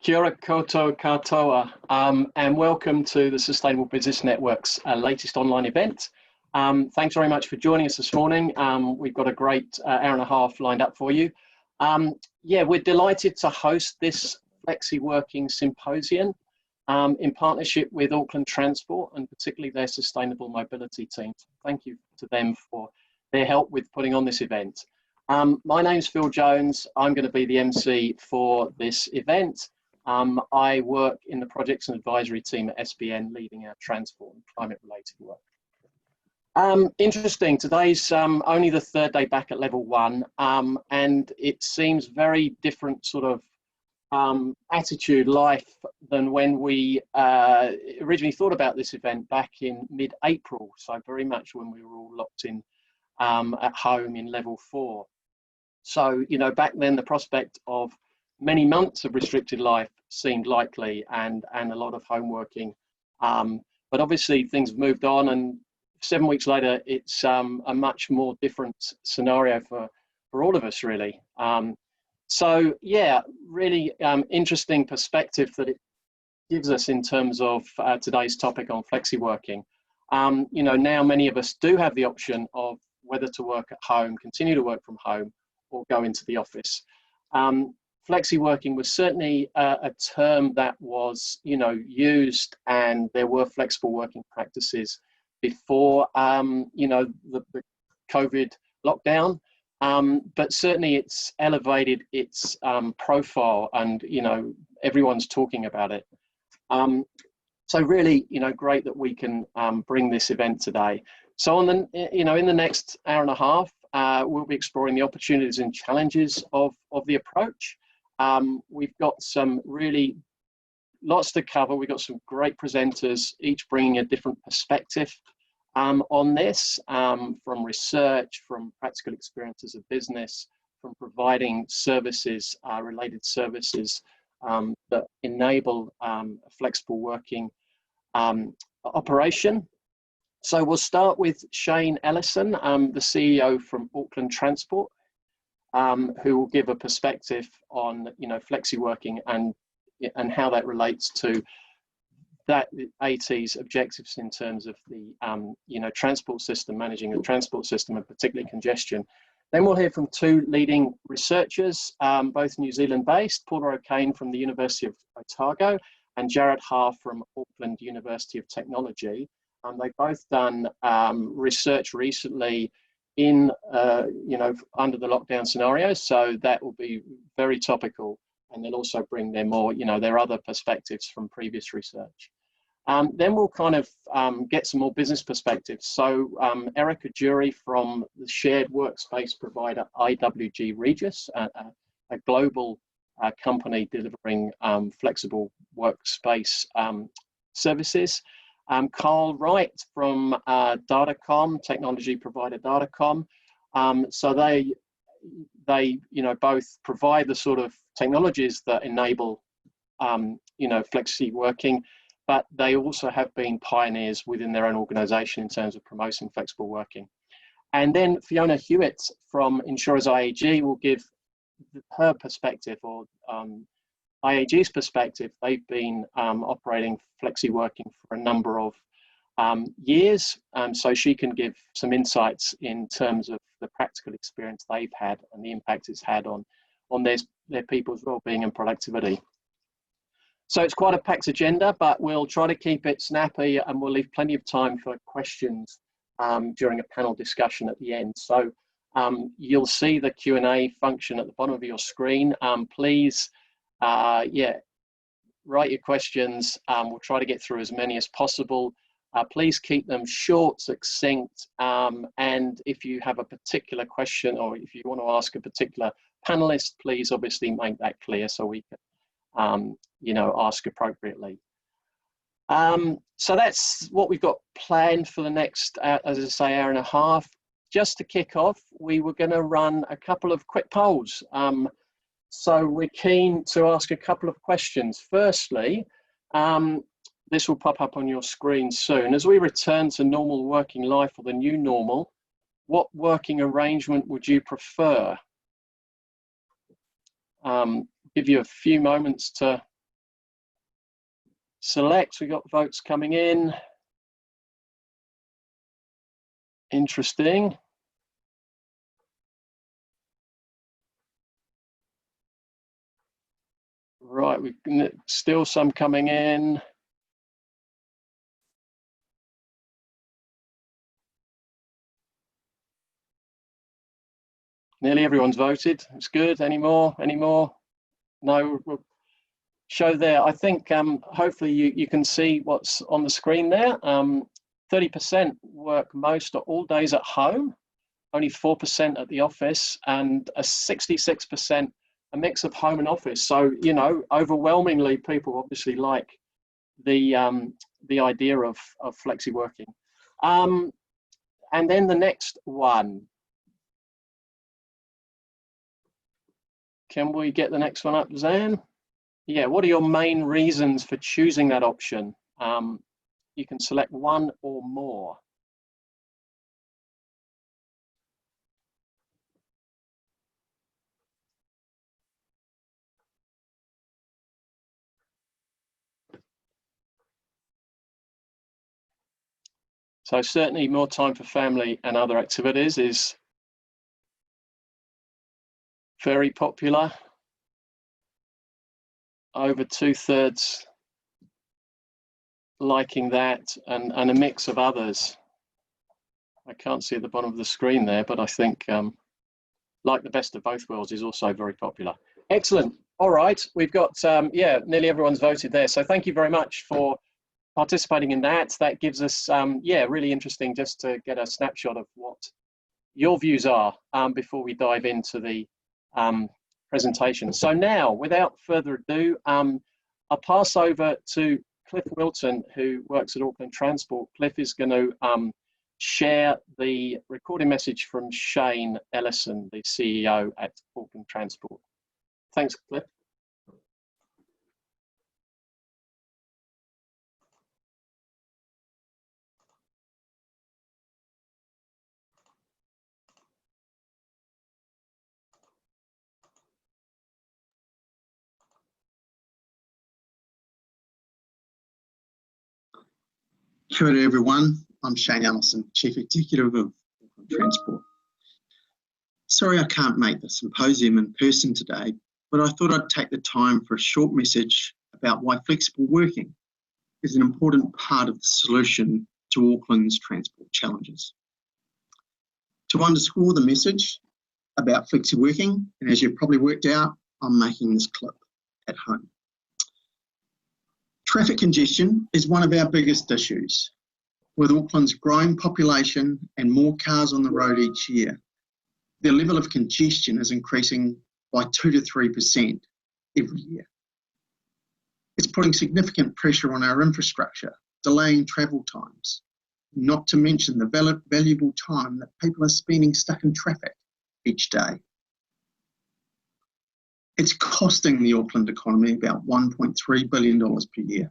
Kia ora koutou katoa, and welcome to the Sustainable Business Network's latest online event. Thanks very much for joining us this morning. We've got a great hour and a half lined up for you. Yeah, we're delighted to host this Flexiworking symposium in partnership with Auckland Transport and particularly their sustainable mobility team. Thank you to them for their help with putting on this event. My name's Phil Jones. I'm going to be the MC for this event. I work in the projects and advisory team at SBN, leading our transport and climate related work. Interesting, today's only the third day back at level 1, and it seems very different sort of attitude, life, than when we originally thought about this event back in mid-April, so very much when we were all locked in at home in level 4. So, you know, back then the prospect of many months of restricted life seemed likely, and a lot of home working. But obviously things have moved on, and 7 weeks later, it's a much more different scenario for all of us, really. So yeah, really interesting perspective that it gives us in terms of today's topic on flexi-working. You know, now many of us do have the option of whether to work at home, continue to work from home, or go into the office. Flexi-working was certainly a term that was, you know, used, and there were flexible working practices before, you know, the COVID lockdown. But certainly it's elevated its profile, and, you know, everyone's talking about it. So really, you know, great that we can bring this event today. So on the, you know, in the next hour and a half, we'll be exploring the opportunities and challenges of the approach. We've got some really lots to cover. We've got some great presenters, each bringing a different perspective on this, from research, from practical experiences of business, from providing services, related services that enable a flexible working operation. So we'll start with Shane Ellison, the CEO from Auckland Transport, who will give a perspective on, you know, flexi working and how that relates to that AT's objectives in terms of the you know, transport system, managing the transport system, and particularly congestion. Then we'll hear from 2 leading researchers, both New Zealand based, Paula O'Kane from the University of Otago and Jared Ha from Auckland University of Technology. They've both done research recently in, you know, under the lockdown scenario, so that will be very topical, and they'll also bring their more, you know, their other perspectives from previous research. Then we'll kind of get some more business perspectives. So Erica Jury from the shared workspace provider IWG Regis, a global company delivering flexible workspace services. Carl Wright from Datacom, technology provider Datacom. So they, you know, both provide the sort of technologies that enable, you know, flexi working, but they also have been pioneers within their own organisation in terms of promoting flexible working. And then Fiona Hewitt from Insurers IAG will give her perspective, or IAG's perspective. They've been operating flexi working for a number of years, so she can give some insights in terms of the practical experience they've had and the impact it's had on their people's well-being and productivity. So it's quite a packed agenda, but we'll try to keep it snappy, and we'll leave plenty of time for questions during a panel discussion at the end. So you'll see the Q&A function at the bottom of your screen. Please, yeah, write your questions. We'll try to get through as many as possible. Please keep them short, succinct, and if you have a particular question, or if you want to ask a particular panelist, please obviously make that clear so we can, you know, ask appropriately. So that's what we've got planned for the next, as I say, hour and a half. Just to kick off, we were going to run a couple of quick polls. So we're keen to ask a couple of questions. Firstly, this will pop up on your screen soon. As we return to normal working life, or the new normal, what working arrangement would you prefer? Give you a few moments to select, we've got votes coming in. Interesting. Right, we've still some coming in. Nearly everyone's voted. It's good. Any more? Any more? No. We'll show there. I think hopefully you can see what's on the screen there. 30% work most or all days at home, only 4% at the office, and a 66% a mix of home and office. So, you know, overwhelmingly people obviously like the idea of flexi working. And then the next one. Can we get the next one up, Zan? Yeah, what are your main reasons for choosing that option? You can select one or more. So certainly more time for family and other activities is very popular. Over 2/3 liking that, and a mix of others. I can't see at the bottom of the screen there, but I think like the best of both worlds is also very popular. Excellent. All right, we've got, yeah, nearly everyone's voted there. So thank you very much for participating in that. That gives us, yeah, really interesting just to get a snapshot of what your views are before we dive into the presentation. So now, without further ado, I'll pass over to Cliff Wilton, who works at Auckland Transport. Cliff is going to share the recording message from Shane Ellison, the CEO at Auckland Transport. Thanks, Cliff. Kia ora everyone, I'm Shane Ellison, Chief Executive of Auckland Transport. Sorry I can't make the symposium in person today, but I thought I'd take the time for a short message about why flexible working is an important part of the solution to Auckland's transport challenges. To underscore the message about flexi working, and as you've probably worked out, I'm making this clip at home. Traffic congestion is one of our biggest issues. With Auckland's growing population and more cars on the road each year, the level of congestion is increasing by 2 to 3% every year. It's putting significant pressure on our infrastructure, delaying travel times, not to mention the valuable time that people are spending stuck in traffic each day. It's costing the Auckland economy about $1.3 billion per year,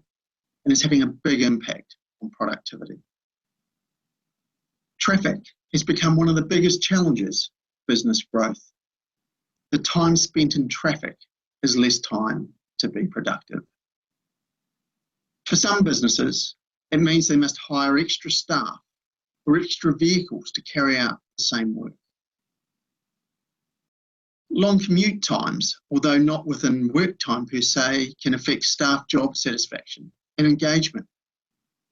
and it's having a big impact on productivity. Traffic has become one of the biggest challenges for business growth. The time spent in traffic is less time to be productive. For some businesses, it means they must hire extra staff or extra vehicles to carry out the same work. Long commute times, although not within work time per se, can affect staff job satisfaction and engagement,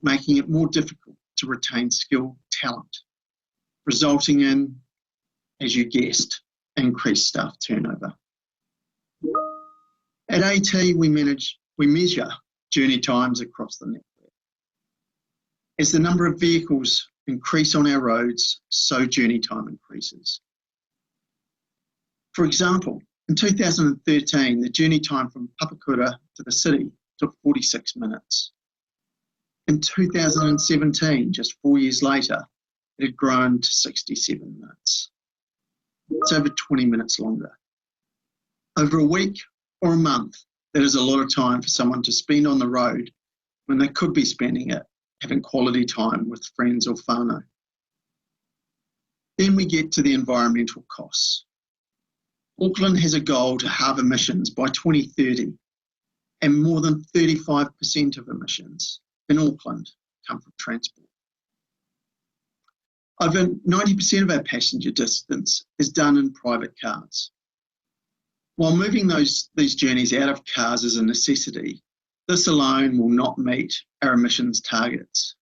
making it more difficult to retain skilled talent, resulting in, as you guessed, increased staff turnover. At AT, we measure journey times across the network. As the number of vehicles increase on our roads, so journey time increases. For example, in 2013, the journey time from Papakura to the city took 46 minutes. In 2017, just 4 years later, it had grown to 67 minutes. It's over 20 minutes longer. Over a week or a month, that is a lot of time for someone to spend on the road when they could be spending it having quality time with friends or whānau. Then we get to the environmental costs. Auckland has a goal to halve emissions by 2030, and more than 35% of emissions in Auckland come from transport. Over 90% of our passenger distance is done in private cars. While moving these journeys out of cars is a necessity, this alone will not meet our emissions targets.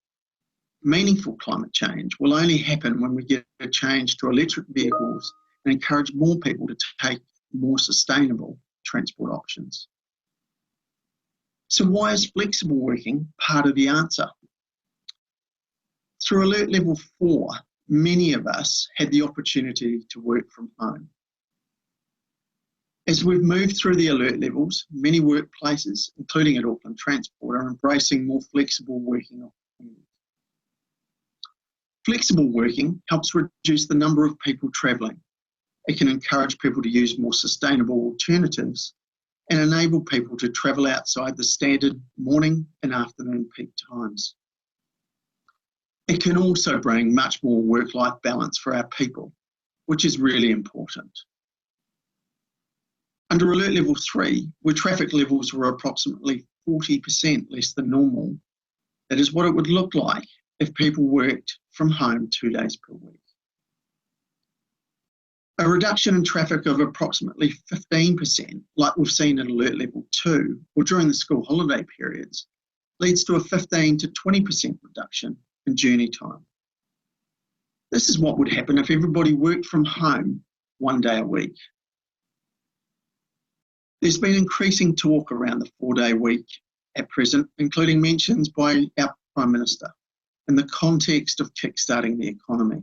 Meaningful climate change will only happen when we get a change to electric vehicles and encourage more people to take more sustainable transport options. So why is flexible working part of the answer? Through Alert Level 4, many of us had the opportunity to work from home. As we've moved through the alert levels, many workplaces, including at Auckland Transport, are embracing more flexible working opportunities. Flexible working helps reduce the number of people travelling. It can encourage people to use more sustainable alternatives and enable people to travel outside the standard morning and afternoon peak times. It can also bring much more work-life balance for our people, which is really important. Under Alert Level 3, where traffic levels were approximately 40% less than normal, that is what it would look like if people worked from home 2 days per week. A reduction in traffic of approximately 15%, like we've seen at Alert Level 2 or during the school holiday periods, leads to a 15 to 20% reduction in journey time. This is what would happen if everybody worked from home 1 day a week. There's been increasing talk around the 4-day week at present, including mentions by our Prime Minister in the context of kickstarting the economy.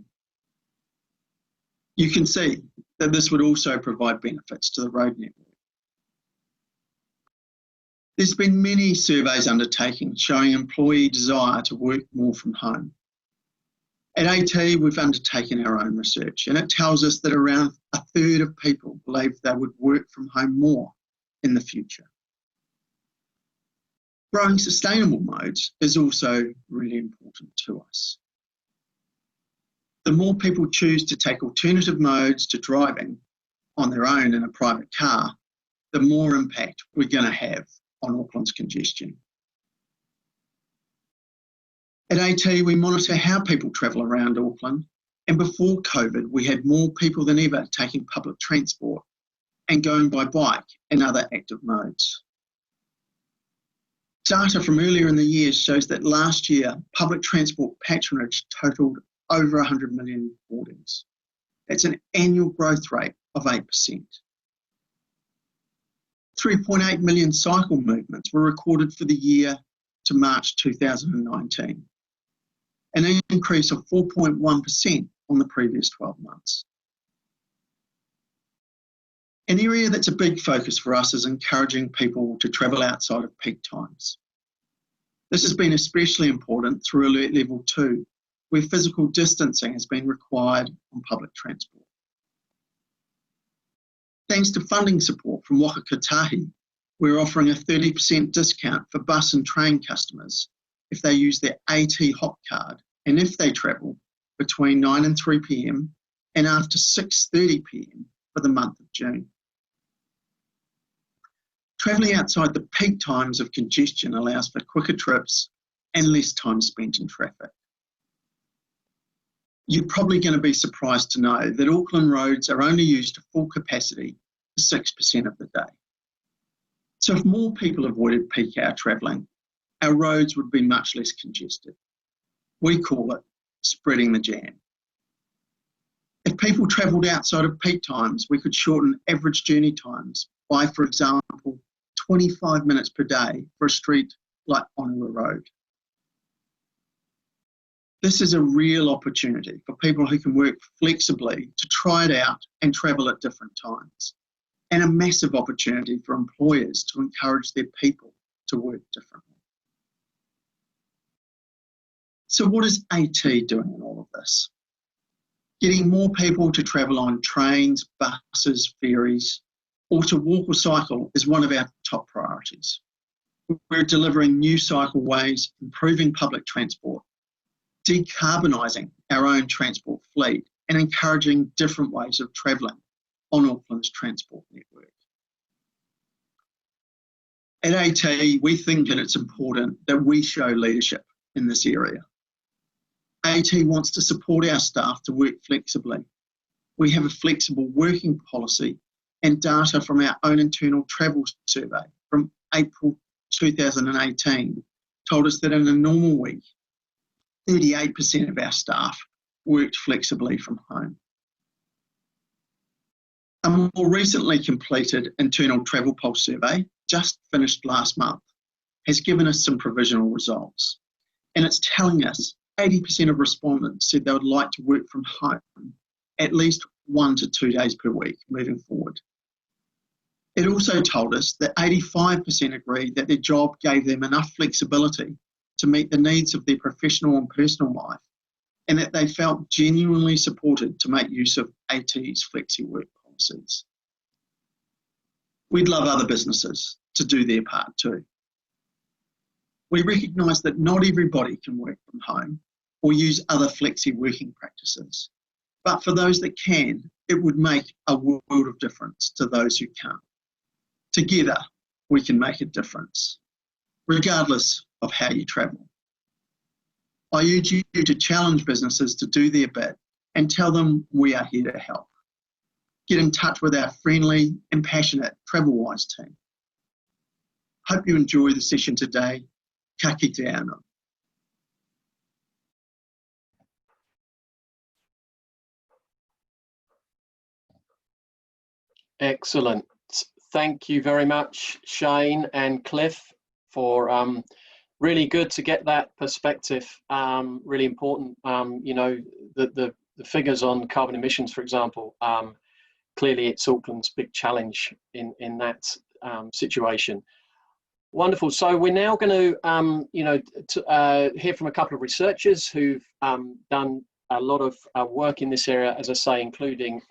You can see that this would also provide benefits to the road network. There's been many surveys undertaken showing employee desire to work more from home. At AT, we've undertaken our own research, and it tells us that around a third of people believe they would work from home more in the future. Growing sustainable modes is also really important to us. The more people choose to take alternative modes to driving on their own in a private car, the more impact we're going to have on Auckland's congestion. At AT, we monitor how people travel around Auckland, and before COVID, we had more people than ever taking public transport and going by bike and other active modes. Data from earlier in the year shows that last year, public transport patronage totalled over 100 million boardings. That's an annual growth rate of 8%. 3.8 million cycle movements were recorded for the year to March 2019, an increase of 4.1% on the previous 12 months. An area that's a big focus for us is encouraging people to travel outside of peak times. This has been especially important through Alert Level 2, where physical distancing has been required on public transport. Thanks to funding support from Waka Kotahi, we're offering a 30% discount for bus and train customers if they use their AT Hop card and if they travel between 9 and 3 p.m. and after 6:30 p.m. for the month of June. Travelling outside the peak times of congestion allows for quicker trips and less time spent in traffic. You're probably going to be surprised to know that Auckland roads are only used to full capacity for 6% of the day. So if more people avoided peak hour travelling, our roads would be much less congested. We call it spreading the jam. If people travelled outside of peak times, we could shorten average journey times by, for example, 25 minutes per day for a street like Onua Road. This is a real opportunity for people who can work flexibly to try it out and travel at different times, and a massive opportunity for employers to encourage their people to work differently. So what is AT doing in all of this? Getting more people to travel on trains, buses, ferries, or to walk or cycle is one of our top priorities. We're delivering new cycleways, improving public transport, decarbonising our own transport fleet, and encouraging different ways of travelling on Auckland's transport network. At AT, we think that it's important that we show leadership in this area. AT wants to support our staff to work flexibly. We have a flexible working policy, and data from our own internal travel survey from April 2018 told us that in a normal week, 38% of our staff worked flexibly from home. A more recently completed internal travel pulse survey, just finished last month, has given us some provisional results. And it's telling us 80% of respondents said they would like to work from home at least 1 to 2 days per week moving forward. It also told us that 85% agreed that their job gave them enough flexibility to meet the needs of their professional and personal life, and that they felt genuinely supported to make use of AT's flexi-work policies. We'd love other businesses to do their part too. We recognise that not everybody can work from home or use other flexi-working practices, but for those that can, it would make a world of difference to those who can't. Together, we can make a difference, regardless of how you travel. I urge you to challenge businesses to do their bit and tell them we are here to help. Get in touch with our friendly and passionate TravelWise team. Hope you enjoy the session today. Ka kite ana. Excellent. Thank you very much, Shane and Cliff, for really good to get that perspective. Really important. You know, the figures on carbon emissions, for example, clearly it's Auckland's big challenge in that situation. Wonderful. So we're now going to, you know, hear from a couple of researchers who've done a lot of work in this area, as I say, including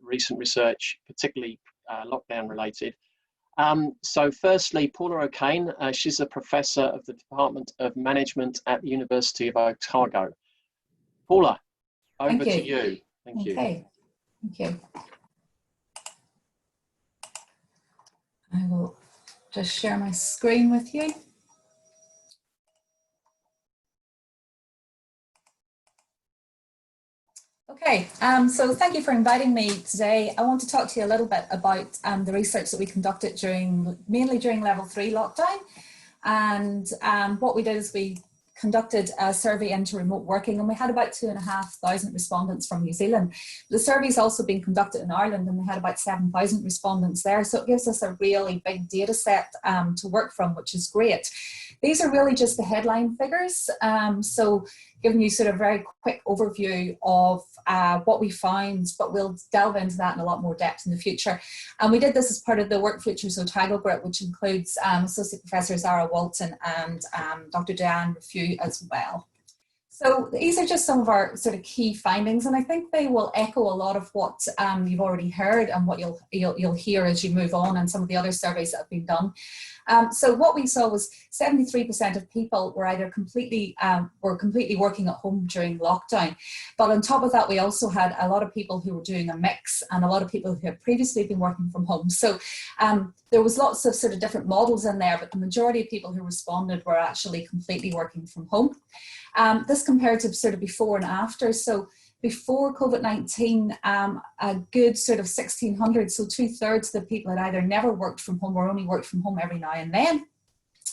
recent research, particularly lockdown related. So firstly, Paula O'Kane, she's a professor of the Department of Management at the University of Otago. Paula, over to you. Thank you. Okay, thank you. I will just share my screen with you. Okay, so thank you for inviting me today. I want to talk to you a little bit about the research that we conducted mainly during level 3 lockdown. And what we did is we conducted a survey into remote working, and we had about 2,500 respondents from New Zealand. The survey's also been conducted in Ireland, and we had about 7,000 respondents there. So it gives us a really big data set to work from, which is great. These are really just the headline figures. So giving you sort of a very quick overview of what we found, but we'll delve into that in a lot more depth in the future. And we did this as part of the Work Futures Otago group, which includes Associate Professor Zara Walton and Dr. Diane Rafue as well. So these are just some of our sort of key findings, and I think they will echo a lot of what you've already heard and what you'll hear as you move on, and some of the other surveys that have been done. So what we saw was 73% of people were either completely working at home during lockdown. But on top of that, we also had a lot of people who were doing a mix, and a lot of people who had previously been working from home. So there was lots of sort of different models in there, but the majority of people who responded were actually completely working from home. This compared to sort of before and after. So before COVID-19, a good sort of 1,600, so 2/3 of the people had either never worked from home or only worked from home every now and then.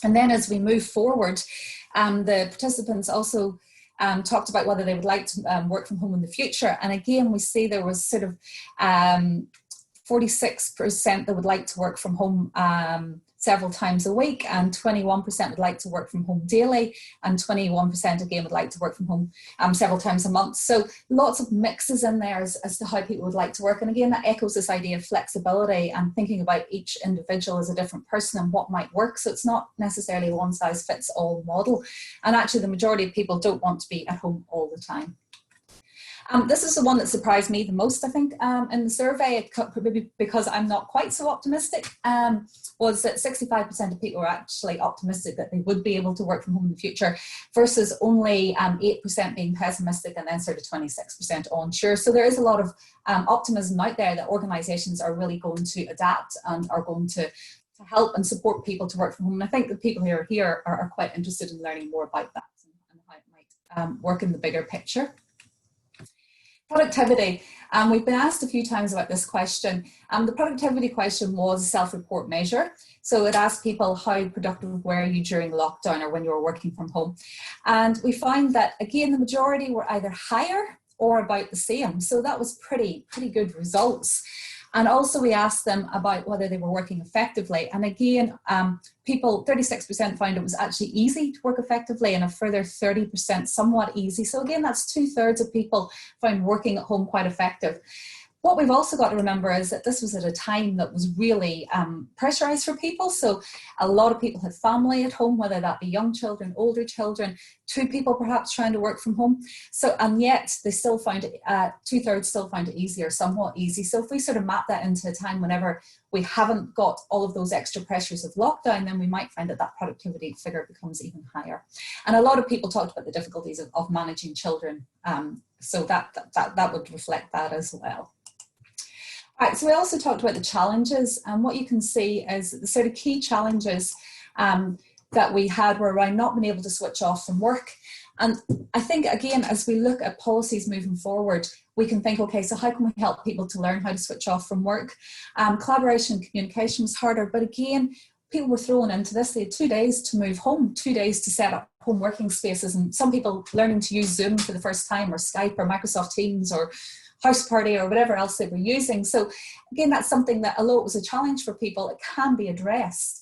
And then as we move forward, the participants also talked about whether they would like to work from home in the future. And again, we see there was sort of 46% that would like to work from home several times a week, and 21% would like to work from home daily, and 21% again would like to work from home several times a month. So lots of mixes in there as to how people would like to work. And again, that echoes this idea of flexibility and thinking about each individual as a different person and what might work. So it's not necessarily a one-size-fits-all model. And actually the majority of people don't want to be at home all the time. This is the one that surprised me the most, I think, in the survey, probably because I'm not quite so optimistic, was that 65% of people were actually optimistic that they would be able to work from home in the future, versus only 8% being pessimistic, and then sort of 26% unsure. So there is a lot of optimism out there that organisations are really going to adapt and are going to to help and support people to work from home. And I think the people who are here are quite interested in learning more about that and how it might work in the bigger picture. Productivity. We've been asked a few times about this question. The productivity question was a self-report measure. So it asked people, how productive were you during lockdown or when you were working from home? And we found that, again, the majority were either higher or about the same. So that was pretty good results. And also we asked them about whether they were working effectively. And again, people, 36% found it was actually easy to work effectively, and a further 30% somewhat easy. So again, that's 2/3 of people found working at home quite effective. What we've also got to remember is that this was at a time that was really pressurised for people. So a lot of people had family at home, whether that be young children, older children, 2 people perhaps trying to work from home. So, and yet they still found it, 2/3 still found it easy or somewhat easy. So if we sort of map that into a time whenever we haven't got all of those extra pressures of lockdown, then we might find that that productivity figure becomes even higher. And a lot of people talked about the difficulties of managing children. So that would reflect that as well. All right, so we also talked about the challenges, and what you can see is the sort of key challenges that we had were around not being able to switch off from work. And I think, again, as we look at policies moving forward, we can think, okay, so how can we help people to learn how to switch off from work? Collaboration and communication was harder, but again, people were thrown into this. They had 2 days to move home, 2 days to set up home working spaces, and some people learning to use Zoom for the first time, or Skype or Microsoft Teams or House Party or whatever else they were using. So again, that's something that, although it was a challenge for people, it can be addressed.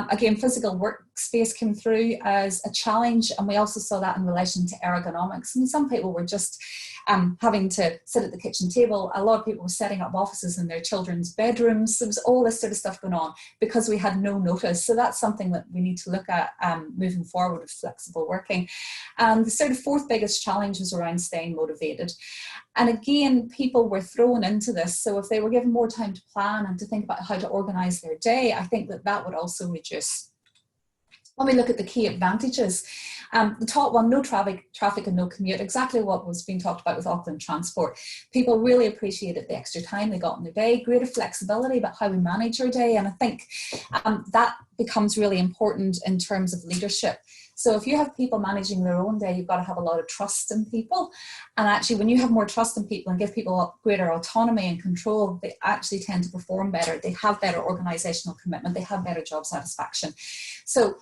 Again, physical workspace came through as a challenge, and we also saw that in relation to ergonomics. I mean, some people were just having to sit at the kitchen table. A lot of people were setting up offices in their children's bedrooms. There was all this sort of stuff going on because we had no notice. So that's something that we need to look at moving forward with flexible working. And the sort of 4th biggest challenge was around staying motivated. And again, people were thrown into this. So if they were given more time to plan and to think about how to organise their day, I think that that would also reduce. When we look at the key advantages, the top one, no traffic and no commute, exactly what was being talked about with Auckland Transport. People really appreciated the extra time they got in their day, greater flexibility about how we manage our day. And I think that becomes really important in terms of leadership. So if you have people managing their own day, you've got to have a lot of trust in people. And actually, when you have more trust in people and give people greater autonomy and control, they actually tend to perform better. They have better organisational commitment. They have better job satisfaction. So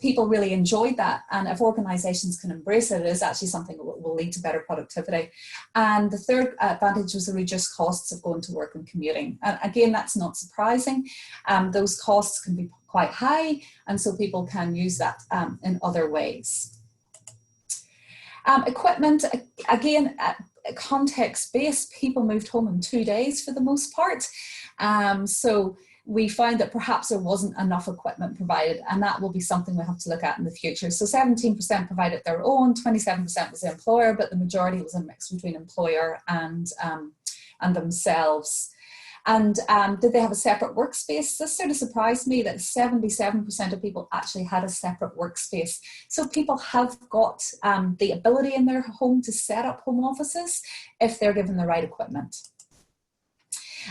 people really enjoyed that, and if organisations can embrace it, it is actually something that will lead to better productivity. And the 3rd advantage was the reduced costs of going to work and commuting. And again, that's not surprising. Those costs can be quite high, and so people can use that in other ways. Equipment, again, context-based, people moved home in 2 days for the most part. So we found that perhaps there wasn't enough equipment provided, and that will be something we'll have to look at in the future. So 17% provided their own, 27% was the employer, but the majority was a mix between employer and themselves. And did they have a separate workspace? This sort of surprised me that 77% of people actually had a separate workspace. So people have got the ability in their home to set up home offices if they're given the right equipment.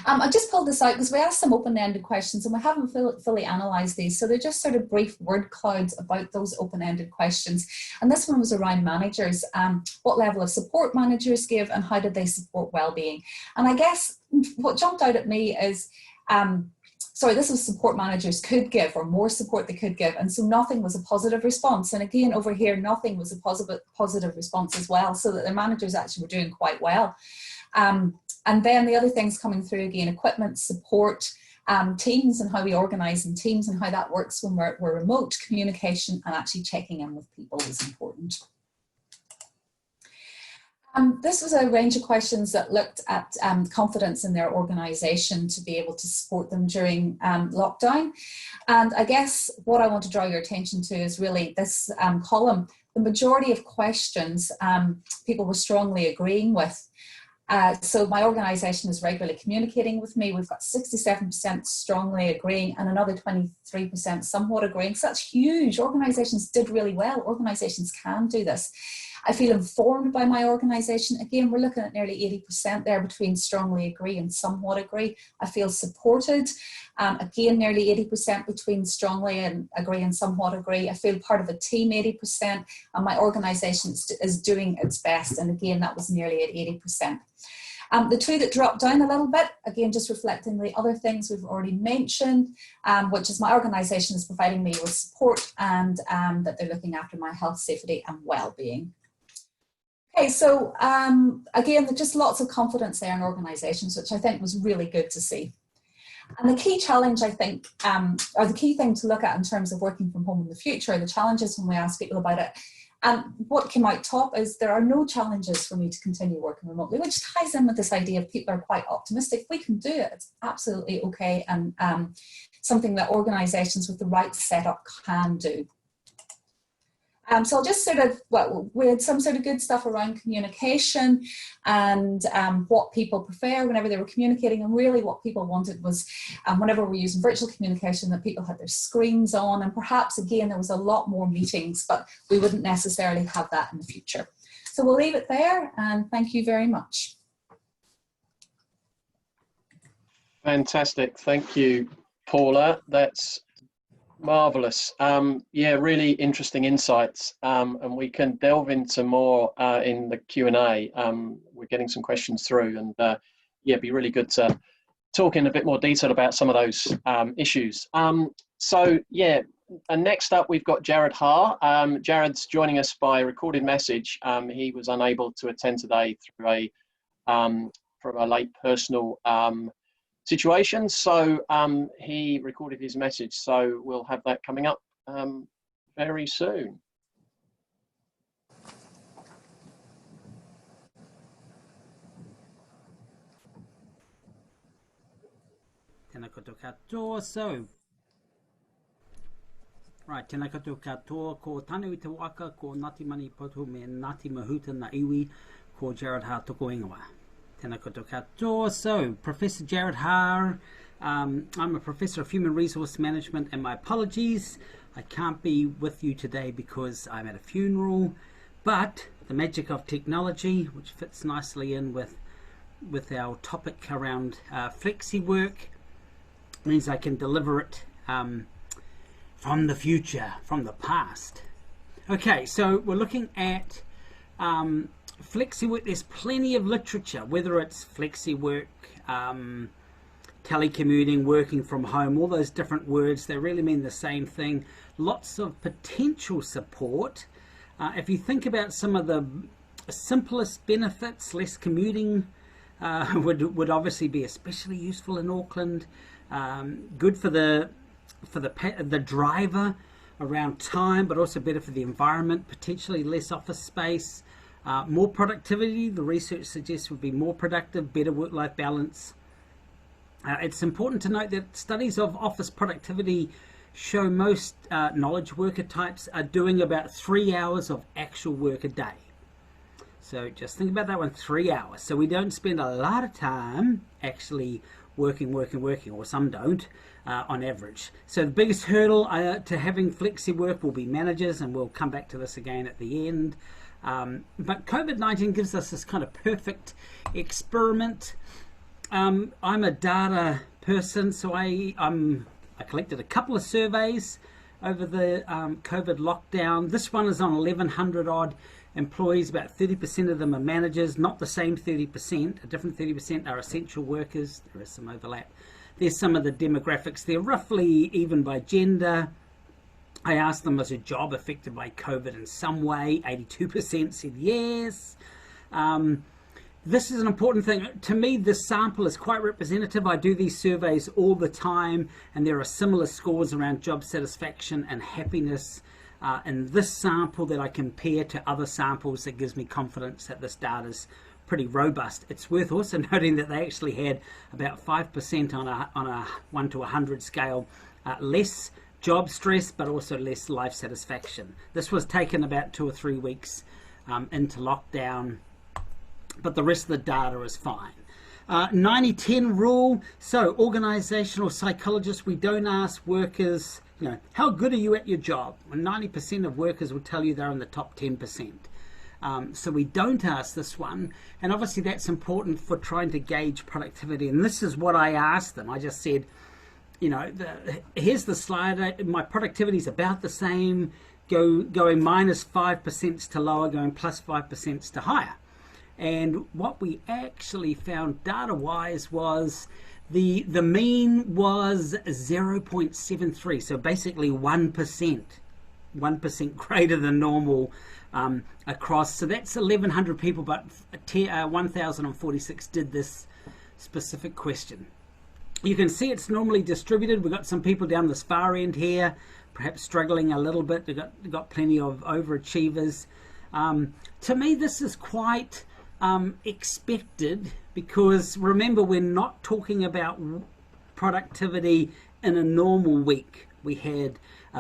I just pulled this out because we asked some open-ended questions and we haven't fully analysed these. So they're just sort of brief word clouds about those open-ended questions. And this one was around managers. What level of support managers give and how did they support wellbeing? And I guess what jumped out at me is, this was support managers could give, or more support they could give. And so nothing was a positive response. And again, over here, nothing was a positive response as well. So that the managers actually were doing quite well. And then the other things coming through again, equipment, support, teams and how we organise in teams and how that works when we're remote, communication and actually checking in with people is important. This was a range of questions that looked at confidence in their organisation to be able to support them during lockdown. And I guess what I want to draw your attention to is really this column. The majority of questions people were strongly agreeing with. So my organisation is regularly communicating with me. We've got 67% strongly agreeing and another 23% somewhat agreeing. So that's huge. Organisations did really well. Organisations can do this. I feel informed by my organisation. Again, we're looking at nearly 80% there between strongly agree and somewhat agree. I feel supported. Again, nearly 80% between strongly and agree and somewhat agree. I feel part of a team, 80%, and my organisation is doing its best. And again, that was nearly at 80%. The two that dropped down a little bit, again, just reflecting the other things we've already mentioned, which is my organisation is providing me with support and that they're looking after my health, safety and well-being. Okay, so again, just lots of confidence there in organisations, which I think was really good to see. And the key challenge, I think, or the key thing to look at in terms of working from home in the future, the challenges when we ask people about it, and what came out top is there are no challenges for me to continue working remotely, which ties in with this idea of people are quite optimistic. We can do it. It's absolutely okay, and something that organisations with the right setup can do. So I'll just sort of, well, we had some sort of good stuff around communication and what people prefer whenever they were communicating, and really what people wanted was whenever we're using virtual communication that people had their screens on, and perhaps again there was a lot more meetings, but we wouldn't necessarily have that in the future. So we'll leave it there, and thank you very much. Fantastic, thank you, Paula. That's marvelous. Yeah, really interesting insights, and we can delve into more in the Q&A. We're getting some questions through, and yeah, it'd be really good to talk in a bit more detail about some of those issues. So yeah, and next up we've got Jared Haar. Jared's joining us by recorded message. He was unable to attend today through from a late personal situation, so he recorded his message, so we'll have that coming up very soon. Tēnā koutou katoa, so right, tēnā koutou katoa, ko tanu I te waka, ko Ngāti Mani Potu me Ngāti Mahuta na iwi, ko Jared Haar toko ingoa. Tēnā koutou katoa. So, Professor Jared Haar, I'm a Professor of Human Resource Management, and my apologies, I can't be with you today because I'm at a funeral, but the magic of technology, which fits nicely in with our topic around flexi work, means I can deliver it from the future, from the past. Okay, so we're looking at flexi work. There's plenty of literature, whether it's flexi work, telecommuting, working from home, all those different words, they really mean the same thing. Lots of potential support. If you think about some of the simplest benefits, less commuting would obviously be especially useful in Auckland. Good for the driver around time, but also better for the environment, potentially less office space. More productivity, the research suggests would be more productive, better work-life balance. It's important to note that studies of office productivity show most knowledge worker types are doing about 3 hours of actual work a day. So just think about that one, 3 hours. So we don't spend a lot of time actually working, or some don't, on average. So the biggest hurdle to having flexi work will be managers, and we'll come back to this again at the end. But COVID-19 gives us this kind of perfect experiment. I'm a data person, so I collected a couple of surveys over the COVID lockdown. This one is on 1,100 odd employees. About 30% of them are managers, not the same 30%. A different 30% are essential workers. There is some overlap. There's some of the demographics. They're roughly even by gender. I asked them, was a job affected by COVID in some way? 82% said yes. This is an important thing. To me, this sample is quite representative. I do these surveys all the time, and there are similar scores around job satisfaction and happiness in this sample that I compare to other samples. That gives me confidence that this data is pretty robust. It's worth also noting that they actually had about 5% on a 1 to 100 scale less job stress, but also less life satisfaction. This was taken about 2 or 3 weeks into lockdown, but the rest of the data is fine. 90-10 rule. So organizational psychologists, we don't ask workers, how good are you at your job? When 90% of workers will tell you they're in the top 10%. So we don't ask this one, and obviously that's important for trying to gauge productivity. And this is what I asked them. I just said, you know, here's the slide. My productivity is about the same, going minus 5% to lower, going plus 5% to higher. And what we actually found data-wise was the mean was 0.73, so basically 1% greater than normal across. So that's 1,100 people, but 1,046 did this specific question. You can see it's normally distributed. We've got some people down this far end here, perhaps struggling a little bit. They've got plenty of overachievers. To me, this is quite expected, because remember, we're not talking about productivity in a normal week. We had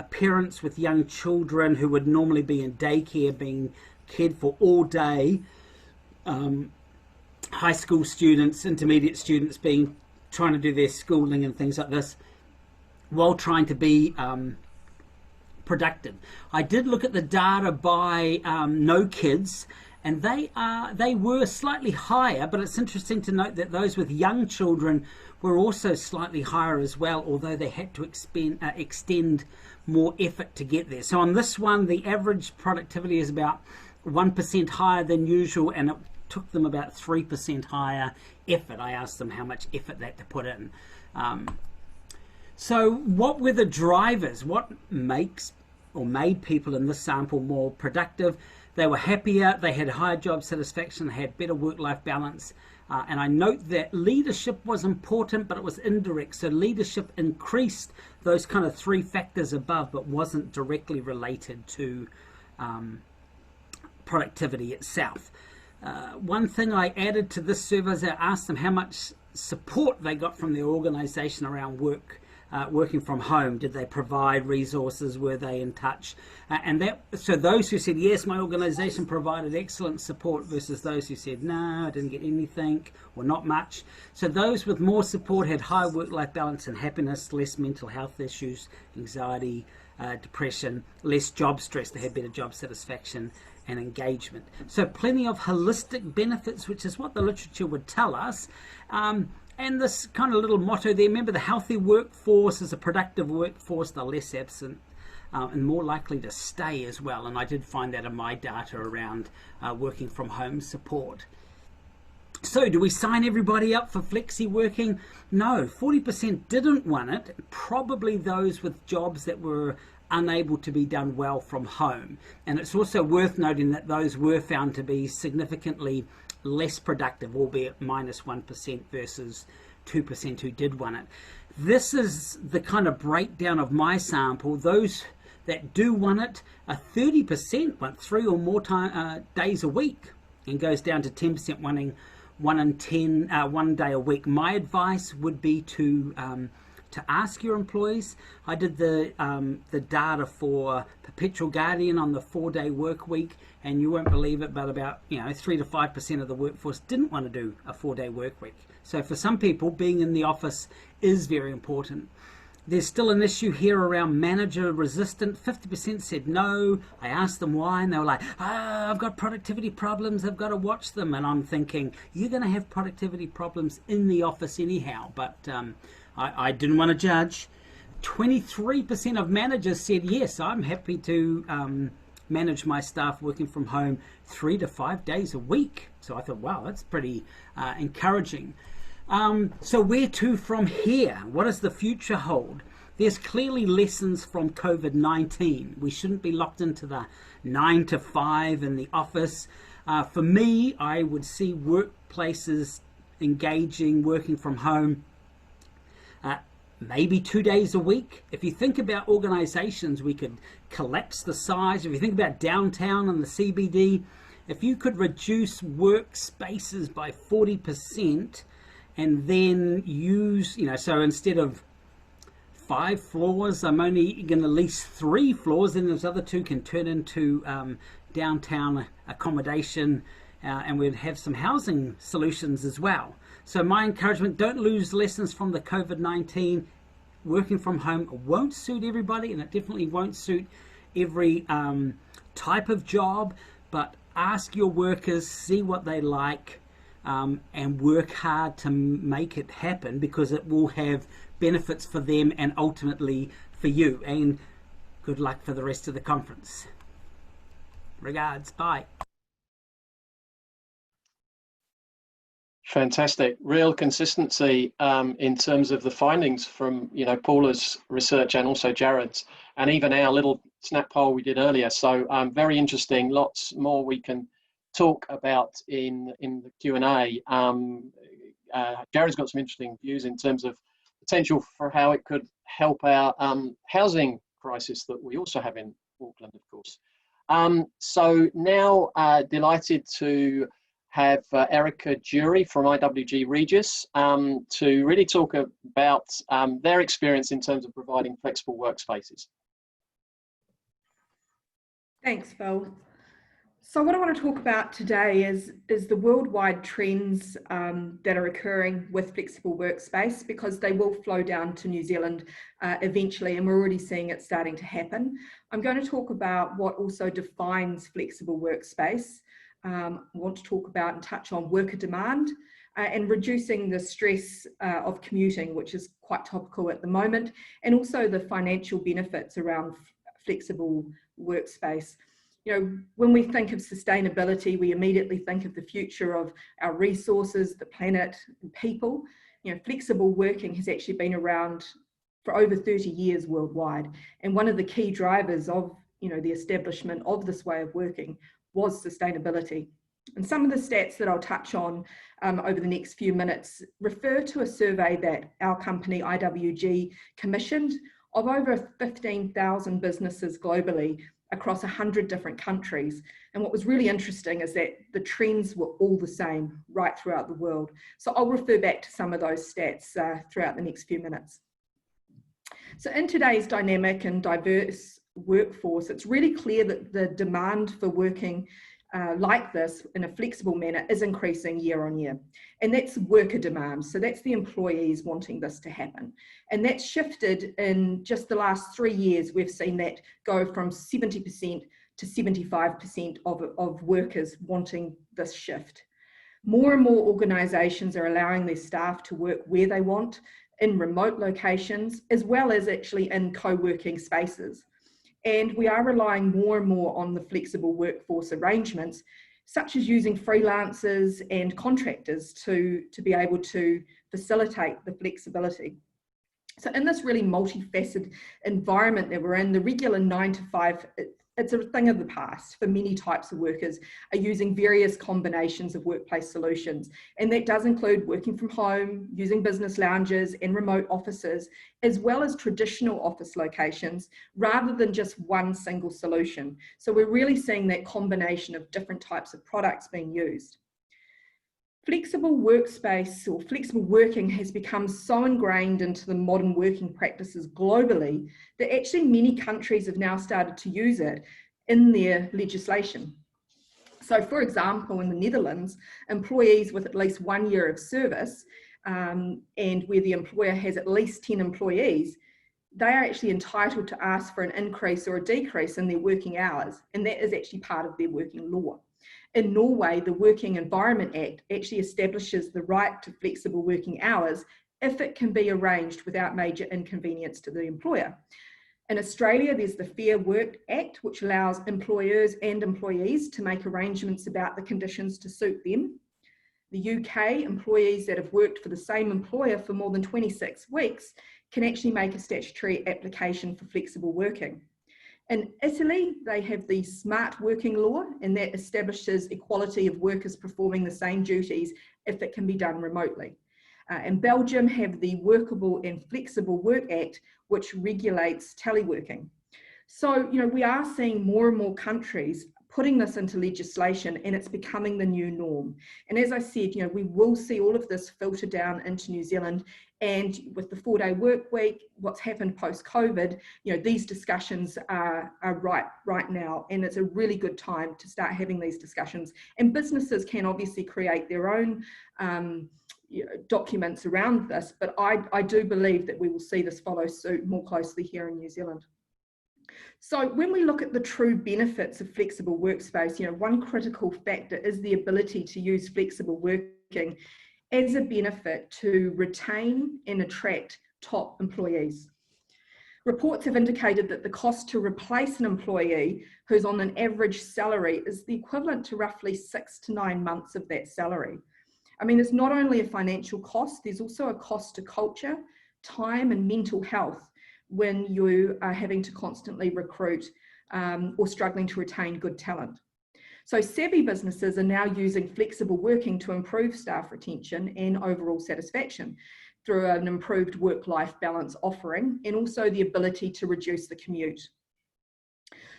parents with young children who would normally be in daycare being cared for all day, high school students, intermediate students trying to do their schooling and things like this while trying to be productive. I did look at the data by no kids, and they were slightly higher, but it's interesting to note that those with young children were also slightly higher as well, although they had to extend more effort to get there. So on this one, the average productivity is about 1% higher than usual, and it took them about 3% higher effort. I asked them how much effort they had to put in. So what were the drivers? What makes or made people in this sample more productive? They were happier, they had higher job satisfaction, they had better work-life balance. And I note that leadership was important, but it was indirect. So leadership increased those kind of three factors above, but wasn't directly related to productivity itself. One thing I added to this survey is I asked them how much support they got from their organization around working from home. Did they provide resources? Were they in touch? So those who said yes, my organization provided excellent support, versus those who said no, I didn't get anything or not much. So those with more support had high work-life balance and happiness, less mental health issues, anxiety, depression, less job stress. They had better job satisfaction and engagement. So plenty of holistic benefits, which is what the literature would tell us. And this kind of little motto there, remember, the healthy workforce is a productive workforce. They're less absent and more likely to stay as well. And I did find that in my data around working from home support. So do we sign everybody up for flexi working? No, 40% didn't want it. Probably those with jobs that were unable to be done well from home. And it's also worth noting that those were found to be significantly less productive, albeit minus 1% versus 2% who did want it. This is the kind of breakdown of my sample. Those that do want it, 30% want 3 or more days a week, and goes down to 10% wanting 1 day a week. My advice would be to ask your employees. I did the data for Perpetual Guardian on the 4-day work week, and you won't believe it, but about 3 to 5% of the workforce didn't want to do a 4-day work week. So for some people, being in the office is very important. There's still an issue here around manager resistant. 50% said no. I asked them why, and they were like, I've got productivity problems, I've got to watch them. And I'm thinking, you're going to have productivity problems in the office anyhow. But I didn't want to judge. 23% of managers said yes, I'm happy to manage my staff working from home 3 to 5 days a week. So I thought, wow, that's pretty encouraging. So where to from here? What does the future hold? There's clearly lessons from COVID-19. We shouldn't be locked into the 9 to 5 in the office. For me, I would see workplaces engaging, working from home, maybe 2 days a week. If you think about organizations, we could collapse the size. If you think about downtown and the CBD, if you could reduce workspaces by 40% and then use, so instead of 5 floors, I'm only going to lease 3 floors, and those other 2 can turn into downtown accommodation, and we'd have some housing solutions as well. So my encouragement, don't lose lessons from the COVID-19. Working from home won't suit everybody, and it definitely won't suit every type of job, but ask your workers, see what they like, and work hard to make it happen, because it will have benefits for them and ultimately for you. And good luck for the rest of the conference. Regards, bye. Fantastic, real consistency in terms of the findings from Paula's research and also Jared's, and even our little snap poll we did earlier. So very interesting. Lots more we can talk about in the Q&A. Jared's got some interesting views in terms of potential for how it could help our housing crisis that we also have in Auckland, of course. So now delighted to have Erica Jury from IWG Regis to really talk about their experience in terms of providing flexible workspaces. Thanks, Phil. So what I want to talk about today is the worldwide trends that are occurring with flexible workspace, because they will flow down to New Zealand eventually, and we're already seeing it starting to happen. I'm going to talk about what also defines flexible workspace. I want to talk about and touch on worker demand and reducing the stress of commuting, which is quite topical at the moment, and also the financial benefits around flexible workspace. When we think of sustainability, we immediately think of the future of our resources, the planet, and people. Flexible working has actually been around for over 30 years worldwide, and one of the key drivers of the establishment of this way of working was sustainability. And some of the stats that I'll touch on over the next few minutes refer to a survey that our company IWG commissioned of over 15,000 businesses globally across 100 different countries. And what was really interesting is that the trends were all the same right throughout the world. So I'll refer back to some of those stats throughout the next few minutes. So in today's dynamic and diverse workforce, it's really clear that the demand for working like this in a flexible manner is increasing year on year. And that's worker demand. So that's the employees wanting this to happen. And that's shifted in just the last 3 years. We've seen that go from 70% to 75% of workers wanting this shift. More and more organisations are allowing their staff to work where they want, in remote locations, as well as actually in co-working spaces. And we are relying more and more on the flexible workforce arrangements, such as using freelancers and contractors to be able to facilitate the flexibility. So in this really multifaceted environment that we're in, the regular 9 to 5, it's a thing of the past for many types of workers are using various combinations of workplace solutions. And that does include working from home, using business lounges and remote offices, as well as traditional office locations, rather than just one single solution. So we're really seeing that combination of different types of products being used. Flexible workspace or flexible working has become so ingrained into the modern working practices globally that actually many countries have now started to use it in their legislation. So for example, in the Netherlands, employees with at least 1 year of service and where the employer has at least 10 employees, they are actually entitled to ask for an increase or a decrease in their working hours, and that is actually part of their working law. In Norway, the Working Environment Act actually establishes the right to flexible working hours if it can be arranged without major inconvenience to the employer. In Australia, there's the Fair Work Act, which allows employers and employees to make arrangements about the conditions to suit them. The UK, employees that have worked for the same employer for more than 26 weeks can actually make a statutory application for flexible working. In Italy, they have the Smart Working Law, and that establishes equality of workers performing the same duties if it can be done remotely. And Belgium have the Workable and Flexible Work Act, which regulates teleworking. So, we are seeing more and more countries putting this into legislation, and it's becoming the new norm. And as I said, we will see all of this filter down into New Zealand, and with the 4-day work week, what's happened post-COVID, these discussions are right now, and it's a really good time to start having these discussions. And businesses can obviously create their own documents around this, but I do believe that we will see this follow suit more closely here in New Zealand. So when we look at the true benefits of flexible workspace, one critical factor is the ability to use flexible working as a benefit to retain and attract top employees. Reports have indicated that the cost to replace an employee who's on an average salary is the equivalent to roughly 6 to 9 months of that salary. I mean, there's not only a financial cost, there's also a cost to culture, time and mental health when you are having to constantly recruit or struggling to retain good talent. So savvy businesses are now using flexible working to improve staff retention and overall satisfaction through an improved work-life balance offering and also the ability to reduce the commute.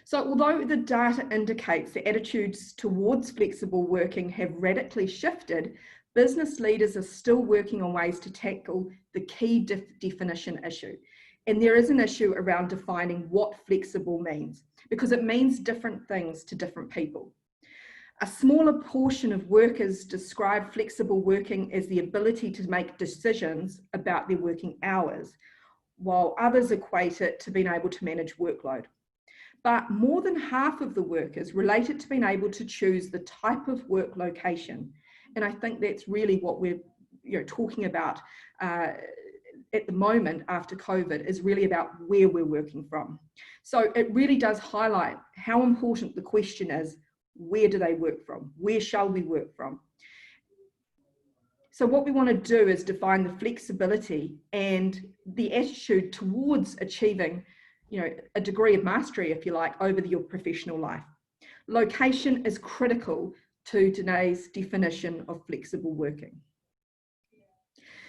So although the data indicates the attitudes towards flexible working have radically shifted, business leaders are still working on ways to tackle the key definition issue. And there is an issue around defining what flexible means, because it means different things to different people. A smaller portion of workers describe flexible working as the ability to make decisions about their working hours, while others equate it to being able to manage workload. But more than half of the workers relate it to being able to choose the type of work location. And I think that's really what we're talking about at the moment after COVID, is really about where we're working from. So it really does highlight how important the question is, where do they work from? Where shall we work from? So what we want to do is define the flexibility and the attitude towards achieving, a degree of mastery, if you like, over your professional life. Location is critical to today's definition of flexible working.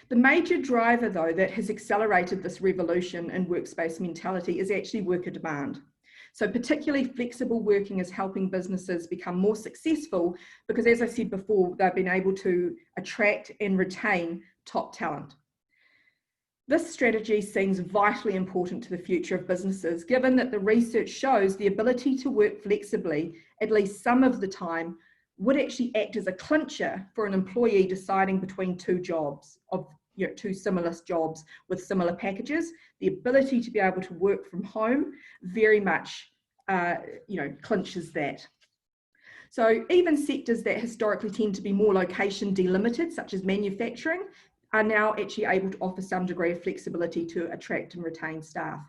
The major driver, though, that has accelerated this revolution in workspace mentality is actually worker demand. So particularly flexible working is helping businesses become more successful because, as I said before, they've been able to attract and retain top talent. This strategy seems vitally important to the future of businesses, given that the research shows the ability to work flexibly at least some of the time would actually act as a clincher for an employee deciding between two jobs, two similar jobs with similar packages. The ability to be able to work from home very much clinches that. So even sectors that historically tend to be more location delimited, such as manufacturing, are now actually able to offer some degree of flexibility to attract and retain staff.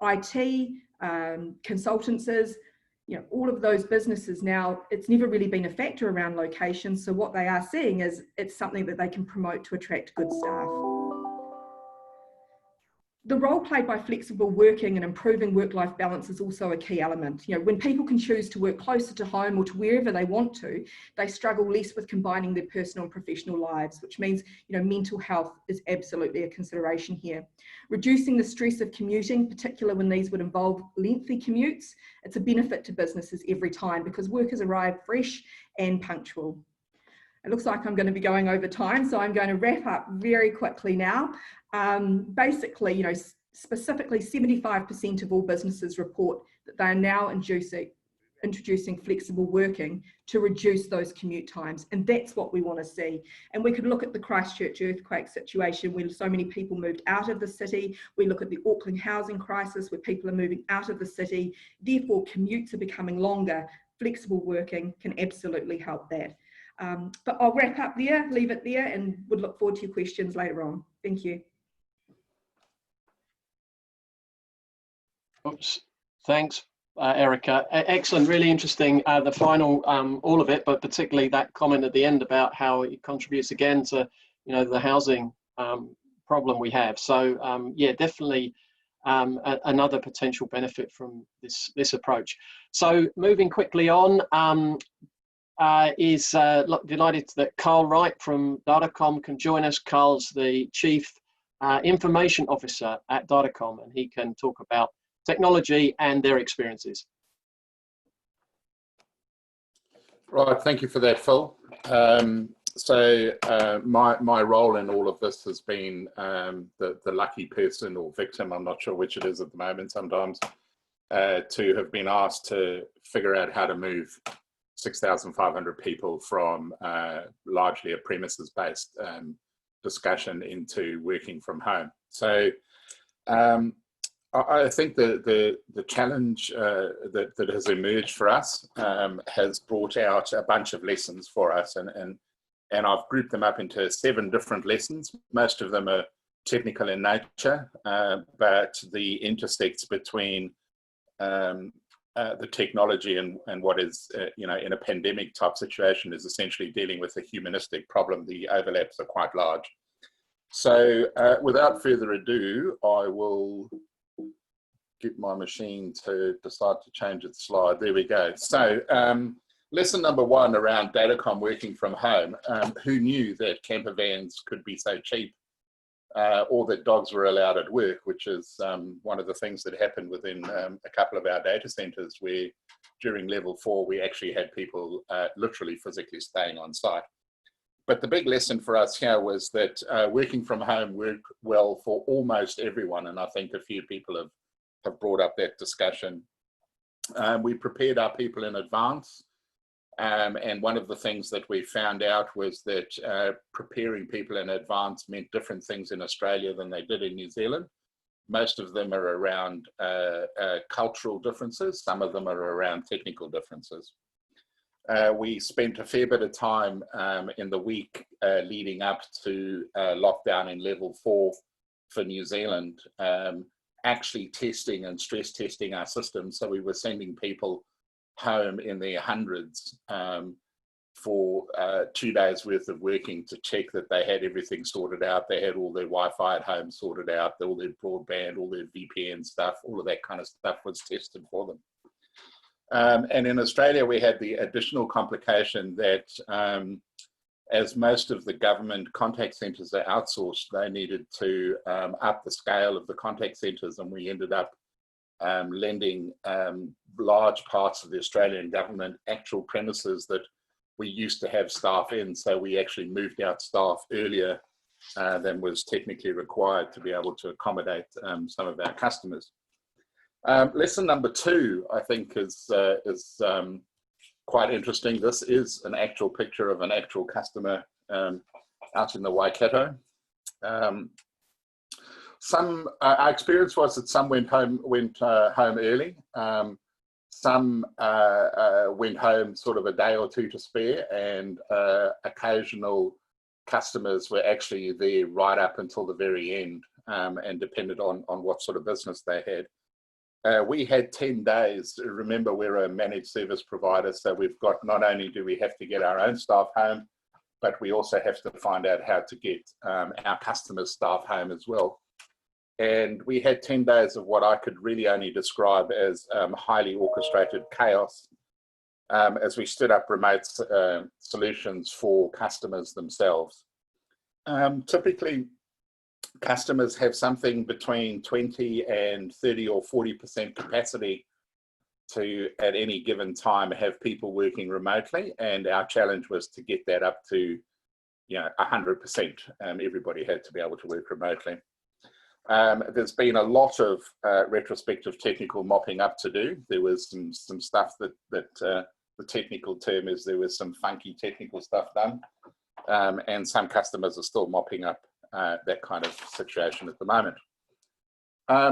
IT, consultancies, all of those businesses now, it's never really been a factor around location. So what they are seeing is it's something that they can promote to attract good staff. The role played by flexible working and improving work-life balance is also a key element. When people can choose to work closer to home or to wherever they want to, they struggle less with combining their personal and professional lives, which means, mental health is absolutely a consideration here. Reducing the stress of commuting, particularly when these would involve lengthy commutes, it's a benefit to businesses every time because workers arrive fresh and punctual. It looks like I'm going to be going over time, so I'm going to wrap up very quickly now. Basically, specifically 75% of all businesses report that they are now introducing flexible working to reduce those commute times, and that's what we want to see. And we could look at the Christchurch earthquake situation where so many people moved out of the city. We look at the Auckland housing crisis where people are moving out of the city. Therefore, commutes are becoming longer. Flexible working can absolutely help that. But I'll wrap up there, leave it there, and would look forward to your questions later on. Thank you. Oops. Thanks, Erica. Excellent, really interesting. The final, all of it, but particularly that comment at the end about how it contributes again to, the housing problem we have. So yeah, definitely another potential benefit from this approach. So moving quickly on. Is delighted that Carl Wright from Datacom can join us. Carl's the Chief Information Officer at Datacom, and he can talk about technology and their experiences. Right, thank you for that, Phil. My role in all of this has been the lucky person or victim, I'm not sure which it is at the moment sometimes, to have been asked to figure out how to move 6,500 people from largely a premises-based discussion into working from home. So I think the challenge that has emerged for us has brought out a bunch of lessons for us, and I've grouped them up into 7 different lessons. Most of them are technical in nature, but the intersects between the technology and what is, in a pandemic type situation is essentially dealing with a humanistic problem. The overlaps are quite large. So without further ado, I will get my machine to decide to change its slide. There we go. So lesson number 1 around Datacom working from home. Who knew that camper vans could be so cheap, or that dogs were allowed at work, which is one of the things that happened within a couple of our data centers, where during level 4 we actually had people literally physically staying on site. But the big lesson for us here was that working from home worked well for almost everyone, and I think a few people have brought up that discussion. We prepared our people in advance, and one of the things that we found out was that preparing people in advance meant different things in Australia than they did in New Zealand. Most of them are around cultural differences, some of them are around technical differences. We spent a fair bit of time in the week leading up to lockdown in level 4 for New Zealand, actually testing and stress testing our systems. So we were sending people home in their hundreds for 2 days worth of working to check that they had everything sorted out. They had all their Wi-Fi at home sorted out, all their broadband, all their VPN stuff, all of that kind of stuff was tested for them. And in Australia, we had the additional complication that as most of the government contact centres are outsourced, they needed to up the scale of the contact centres, and we ended up lending large parts of the Australian government actual premises that we used to have staff in. So we actually moved out staff earlier than was technically required to be able to accommodate some of our customers. Lesson number 2, I think, is quite interesting. This is an actual picture of an actual customer out in the Waikato. Our experience was that some went home early. Some went home sort of a day or 2 to spare, and occasional customers were actually there right up until the very end, and depended on what sort of business they had. We had 10 days. Remember, we're a managed service provider, so we've got, not only do we have to get our own staff home, but we also have to find out how to get our customers' staff home as well. And we had 10 days of what I could really only describe as highly orchestrated chaos as we stood up remote solutions for customers themselves. Typically, customers have something between 20 and 30 or 40% capacity to, at any given time, have people working remotely, and our challenge was to get that up to 100%. Everybody had to be able to work remotely. There's been a lot of retrospective technical mopping up to do. There was some stuff that the technical term is, there was some funky technical stuff done, and some customers are still mopping up that kind of situation at the moment.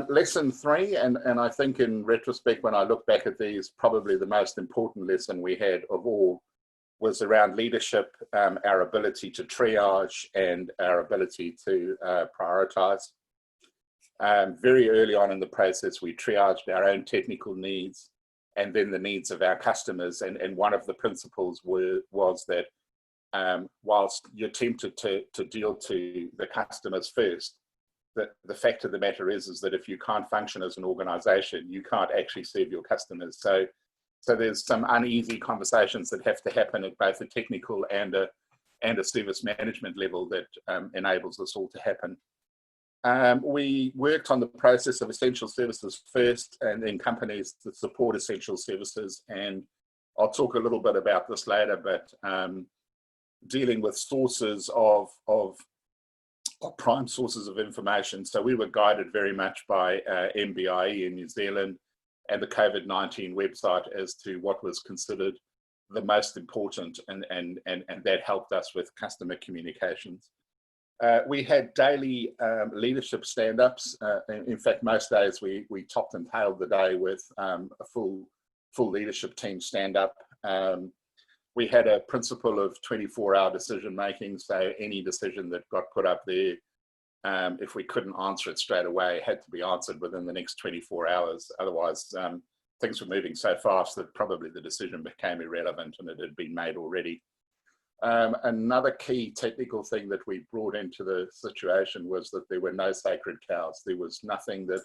Lesson 3, and I think in retrospect, when I look back at these, probably the most important lesson we had of all was around leadership, our ability to triage and our ability to prioritize. Very early on in the process, we triaged our own technical needs and then the needs of our customers. And one of the principles was that whilst you're tempted to deal to the customers first, the fact of the matter is that if you can't function as an organization, you can't actually serve your customers. So there's some uneasy conversations that have to happen at both a technical and a service management level that enables this all to happen. We worked on the process of essential services first, and then companies that support essential services. And I'll talk a little bit about this later, but dealing with sources of prime sources of information. So we were guided very much by MBIE in New Zealand and the COVID-19 website as to what was considered the most important, and that helped us with customer communications. We had daily leadership stand-ups. In fact, most days we topped and tailed the day with a full leadership team stand-up. We had a principle of 24-hour decision making, so any decision that got put up there, if we couldn't answer it straight away, had to be answered within the next 24 hours. Otherwise, things were moving so fast that probably the decision became irrelevant and it had been made already. Another key technical thing that we brought into the situation was that there were no sacred cows. There was nothing that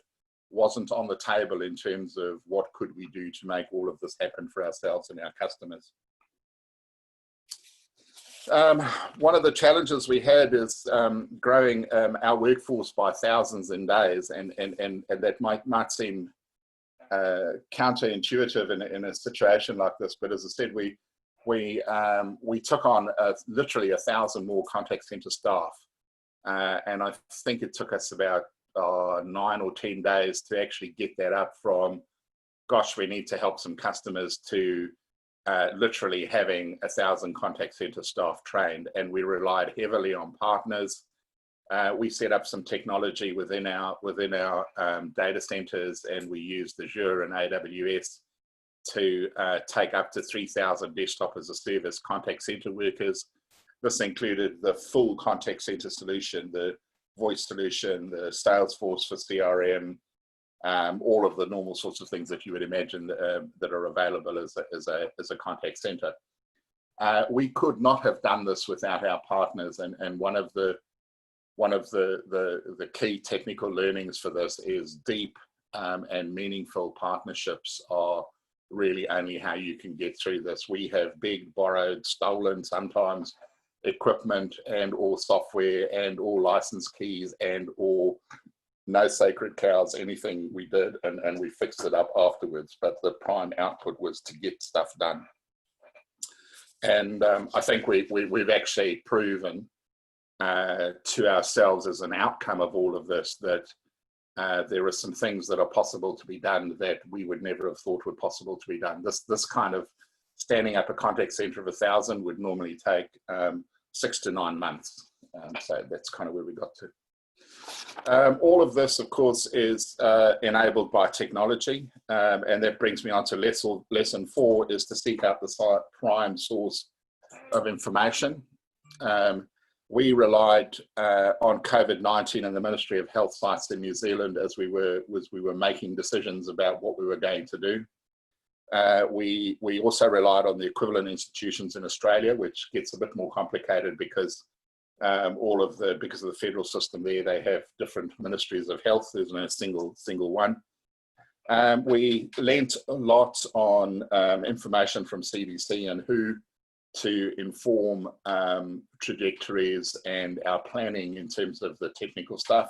wasn't on the table in terms of what could we do to make all of this happen for ourselves and our customers. One of the challenges we had is growing our workforce by thousands in days, and that might seem counterintuitive in a situation like this, but as I said, we took on literally 1,000 more contact center staff, and I think it took us about 9 or 10 days to actually get that up from, gosh, we need to help some customers, to literally having 1,000 contact center staff trained. And we relied heavily on partners. We set up some technology within our data centers, and we used Azure and AWS to take up to 3,000 desktop as a service contact center workers. This included the full contact center solution, the voice solution, the Salesforce for CRM, all of the normal sorts of things that you would imagine that are available as a contact center. We could not have done this without our partners, and one of the key technical learnings for this is deep and meaningful partnerships are really only how you can get through this. We have big, borrowed, stolen, sometimes, equipment and or software and or license keys and or no sacred cows, anything we did, and we fixed it up afterwards. But the prime output was to get stuff done. And I think we've actually proven to ourselves as an outcome of all of this that there are some things that are possible to be done that we would never have thought were possible to be done. This kind of standing up a contact center of 1,000 would normally take 6 to 9 months. So that's kind of where we got to. All of this, of course, is enabled by technology, and that brings me on to lesson 4, is to seek out the prime source of information. We relied on COVID-19 and the Ministry of Health sites in New Zealand as we were making decisions about what we were going to do. We also relied on the equivalent institutions in Australia, which gets a bit more complicated because because of the federal system there, they have different ministries of health. There's no single one. We lent a lot on information from CDC and WHO to inform trajectories and our planning in terms of the technical stuff.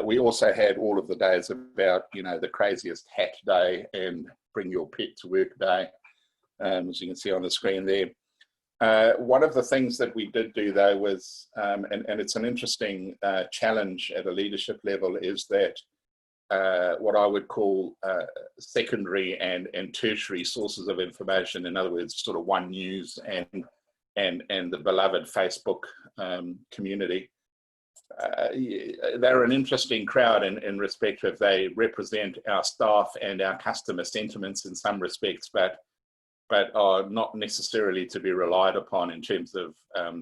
We also had all of the days about, the craziest hat day and bring your pet to work day, as you can see on the screen there. One of the things that we did do, though, was, and it's an interesting challenge at a leadership level, is that what I would call secondary and tertiary sources of information, in other words, sort of One News and the beloved Facebook community, they're an interesting crowd in respect of they represent our staff and our customer sentiments in some respects, but are not necessarily to be relied upon in terms of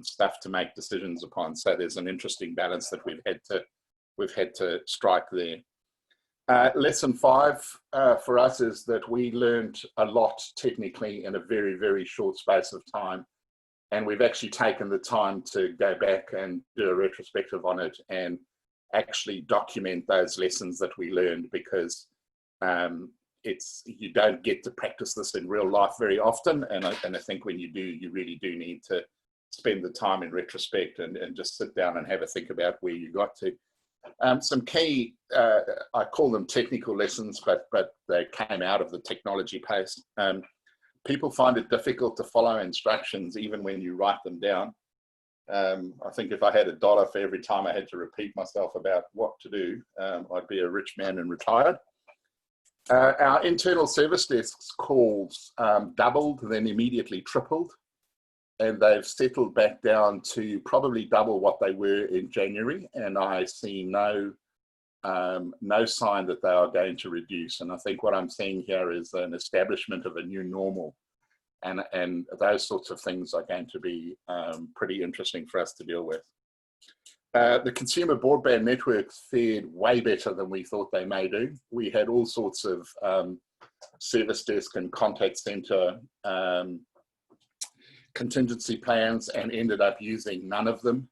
stuff to make decisions upon. So there's an interesting balance that we've had to strike there. Lesson 5 for us is that we learned a lot technically in a very, very short space of time. And we've actually taken the time to go back and do a retrospective on it and actually document those lessons that we learned, because you don't get to practice this in real life very often. And I think when you do, you really do need to spend the time in retrospect and just sit down and have a think about where you got to. Some key, I call them technical lessons, but they came out of the technology pace. People find it difficult to follow instructions even when you write them down. I think if I had $1 for every time I had to repeat myself about what to do, I'd be a rich man and retired. Our internal service desks calls doubled, then immediately tripled. they've settled back down to probably double what they were in January, and I see no sign that they are going to reduce. And I think what I'm seeing here is an establishment of a new normal, and those sorts of things are going to be pretty interesting for us to deal with. The consumer broadband networks fared way better than we thought they may do. We had all sorts of service desk and contact center contingency plans and ended up using none of them.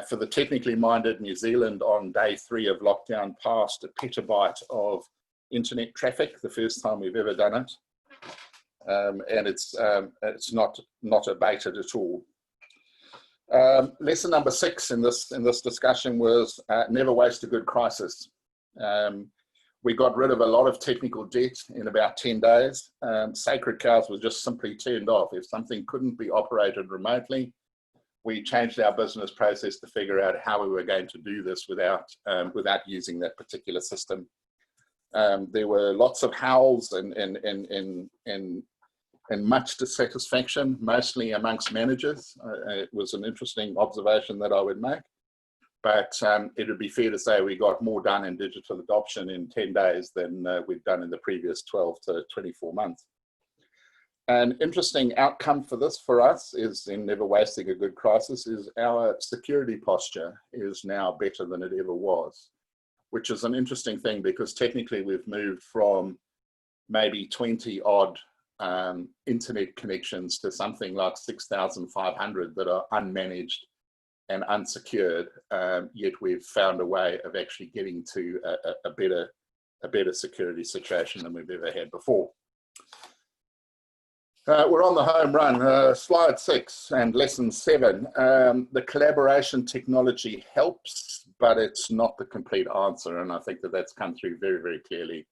For the technically minded, New Zealand on day 3 of lockdown passed a petabyte of internet traffic, the first time we've ever done it. And it's not abated at all. Lesson number 6 in this discussion was never waste a good crisis. We got rid of a lot of technical debt in about 10 days. Sacred cows were just simply turned off. If something couldn't be operated remotely, we changed our business process to figure out how we were going to do this without using that particular system. There were lots of howls and much dissatisfaction, mostly amongst managers. It was an interesting observation that I would make. But it would be fair to say we got more done in digital adoption in 10 days than we've done in the previous 12 to 24 months. An interesting outcome for this for us is, in never wasting a good crisis, is our security posture is now better than it ever was, which is an interesting thing because technically we've moved from maybe 20 odd internet connections to something like 6,500 that are unmanaged and unsecured, yet we've found a way of actually getting to a better security situation than we've ever had before. We're on the home run. Slide 6 and lesson 7. The collaboration technology helps, but it's not the complete answer, and I think that that's come through very, very clearly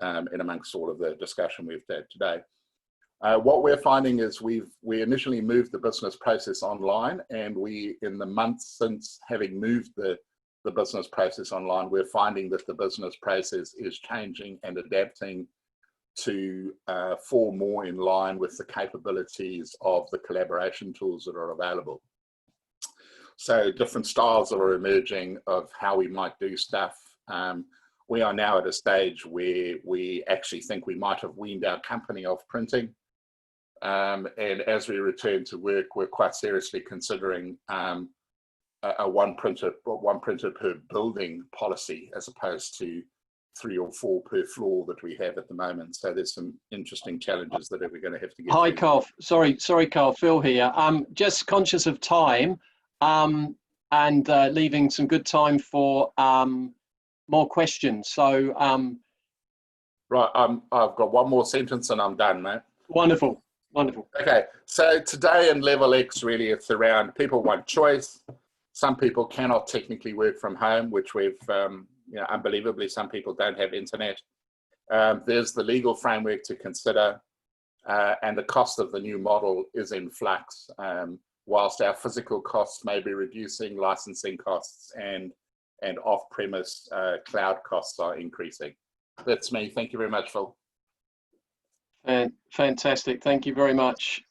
in amongst all of the discussion we've had today. What we're finding is we initially moved the business process online, and in the months since having moved the business process online, we're finding that the business process is changing and adapting to fall more in line with the capabilities of the collaboration tools that are available. So different styles are emerging of how we might do stuff. We are now at a stage where we actually think we might have weaned our company off printing. And as we return to work, we're quite seriously considering a one printer per building policy, as opposed to 3 or 4 per floor that we have at the moment. So there's some interesting challenges that we're going to have to get Hi, through. Carl. Sorry, Carl. Phil here. Just conscious of time and leaving some good time for more questions. So right, I've got one more sentence and I'm done, mate. Wonderful. Wonderful. Okay, so today in level X, really, it's around people want choice. Some people cannot technically work from home, which we've, unbelievably, some people don't have internet. There's the legal framework to consider, and the cost of the new model is in flux. Whilst our physical costs may be reducing, licensing costs and off-premise cloud costs are increasing. That's me. Thank you very much, Phil. Fantastic. Thank you very much.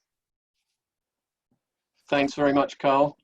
Thanks very much, Carl.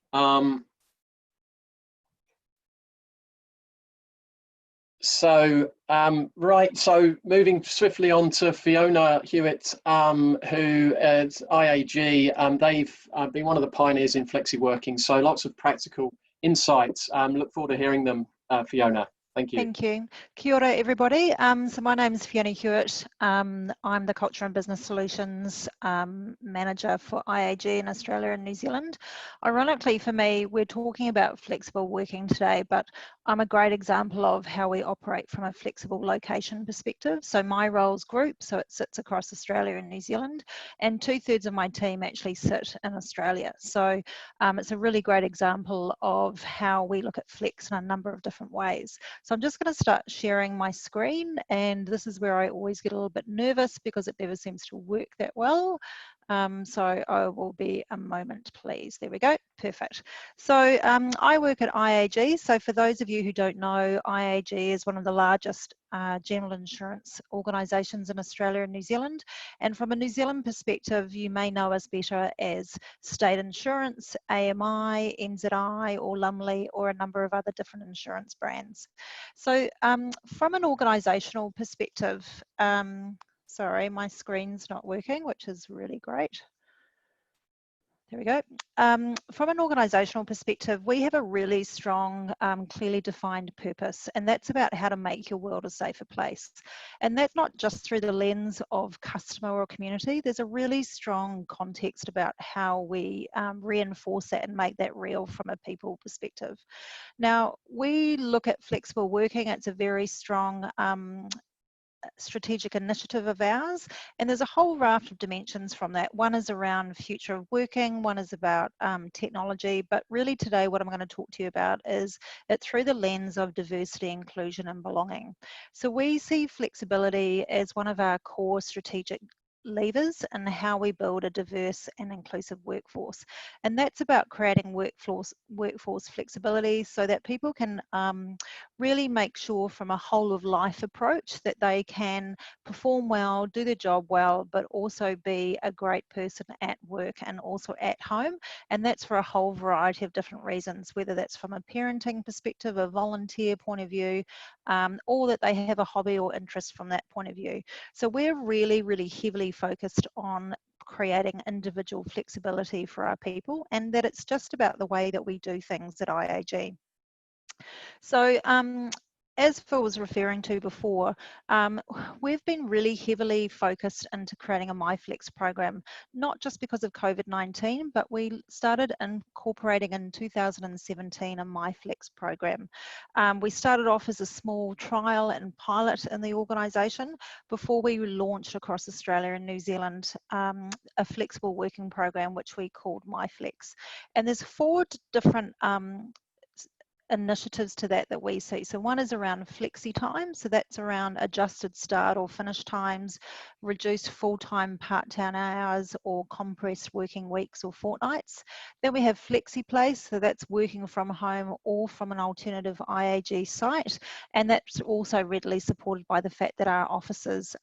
Right, so moving swiftly on to Fiona Hewitt, who is IAG. They've been one of the pioneers in Flexiworking, so lots of practical insights. Look forward to hearing them, Fiona. Thank you. Thank you. Kia ora, everybody. So my name is Fiona Hewitt. I'm the Culture and Business Solutions Manager for IAG in Australia and New Zealand. Ironically for me, we're talking about flexible working today, but I'm a great example of how we operate from a flexible location perspective. So my role's group, so it sits across Australia and New Zealand, and 2/3 of my team actually sit in Australia. So it's a really great example of how we look at flex in a number of different ways. So I'm just going to start sharing my screen, and this is where I always get a little bit nervous because it never seems to work that well. So I will be a moment, please. There we go. Perfect. So I work at IAG. So for those of you who don't know, IAG is one of the largest general insurance organisations in Australia and New Zealand. And from a New Zealand perspective, you may know us better as State Insurance, AMI, NZI or Lumley, or a number of other different insurance brands. So from an organisational perspective, sorry, my screen's not working, which is really great. There we go. From an organisational perspective, we have a really strong, clearly defined purpose, and that's about how to make your world a safer place. And that's not just through the lens of customer or community. There's a really strong context about how we reinforce that and make that real from a people perspective. Now, we look at flexible working. It's a very strong strategic initiative of ours, and there's a whole raft of dimensions from that. One is around future of working, one is about technology, but really today what I'm going to talk to you about is it through the lens of diversity, inclusion and belonging. So we see flexibility as one of our core strategic levers and how we build a diverse and inclusive workforce, and that's about creating workforce flexibility so that people can really make sure from a whole of life approach that they can perform well, do their job well, but also be a great person at work and also at home. And that's for a whole variety of different reasons, whether that's from a parenting perspective, a volunteer point of view, or that they have a hobby or interest from that point of view. So we're really, really heavily focused on creating individual flexibility for our people, and that it's just about the way that we do things at IAG. So as Phil was referring to before, we've been really heavily focused into creating a MyFlex program, not just because of COVID-19, but we started incorporating in 2017 a MyFlex program. We started off as a small trial and pilot in the organisation before we launched across Australia and New Zealand a flexible working program, which we called MyFlex. And there's 4 different initiatives to that we see. So one is around flexi time, so that's around adjusted start or finish times, reduced full-time part-time hours or compressed working weeks or fortnights. Then we have flexi place, so that's working from home or from an alternative IAG site, and that's also readily supported by the fact that our offices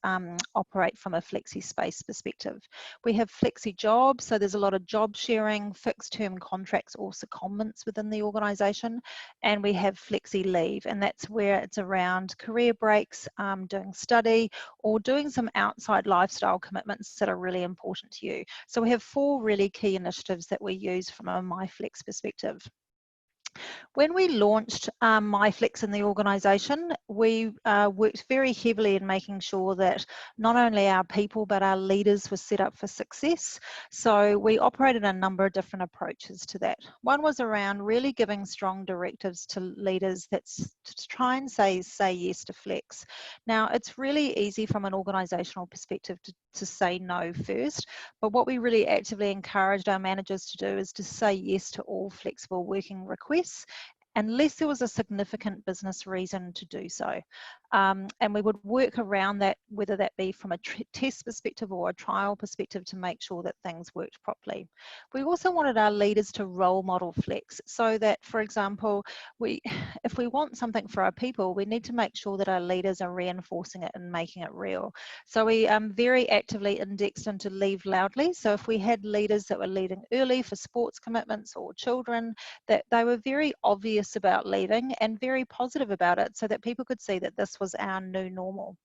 operate from a flexi space perspective. We have flexi jobs, so there's a lot of job sharing, fixed term contracts or secondments within the organisation. And we have flexi leave, and that's where it's around career breaks, doing study or doing some outside lifestyle commitments that are really important to you. So we have 4 really key initiatives that we use from a MyFlex perspective. When we launched MyFlex in the organisation, we worked very heavily in making sure that not only our people but our leaders were set up for success. So we operated a number of different approaches to that. One was around really giving strong directives to leaders that's to try and say yes to flex. Now, it's really easy from an organisational perspective to say no first, but what we really actively encouraged our managers to do is to say yes to all flexible working requests, unless there was a significant business reason to do so. And we would work around that, whether that be from a test perspective or a trial perspective, to make sure that things worked properly. We also wanted our leaders to role model flex, so that, for example, if we want something for our people, we need to make sure that our leaders are reinforcing it and making it real. So we very actively indexed into Leave Loudly. So if we had leaders that were leaving early for sports commitments or children, that they were very obvious about leaving and very positive about it, so that people could see that this was our new normal.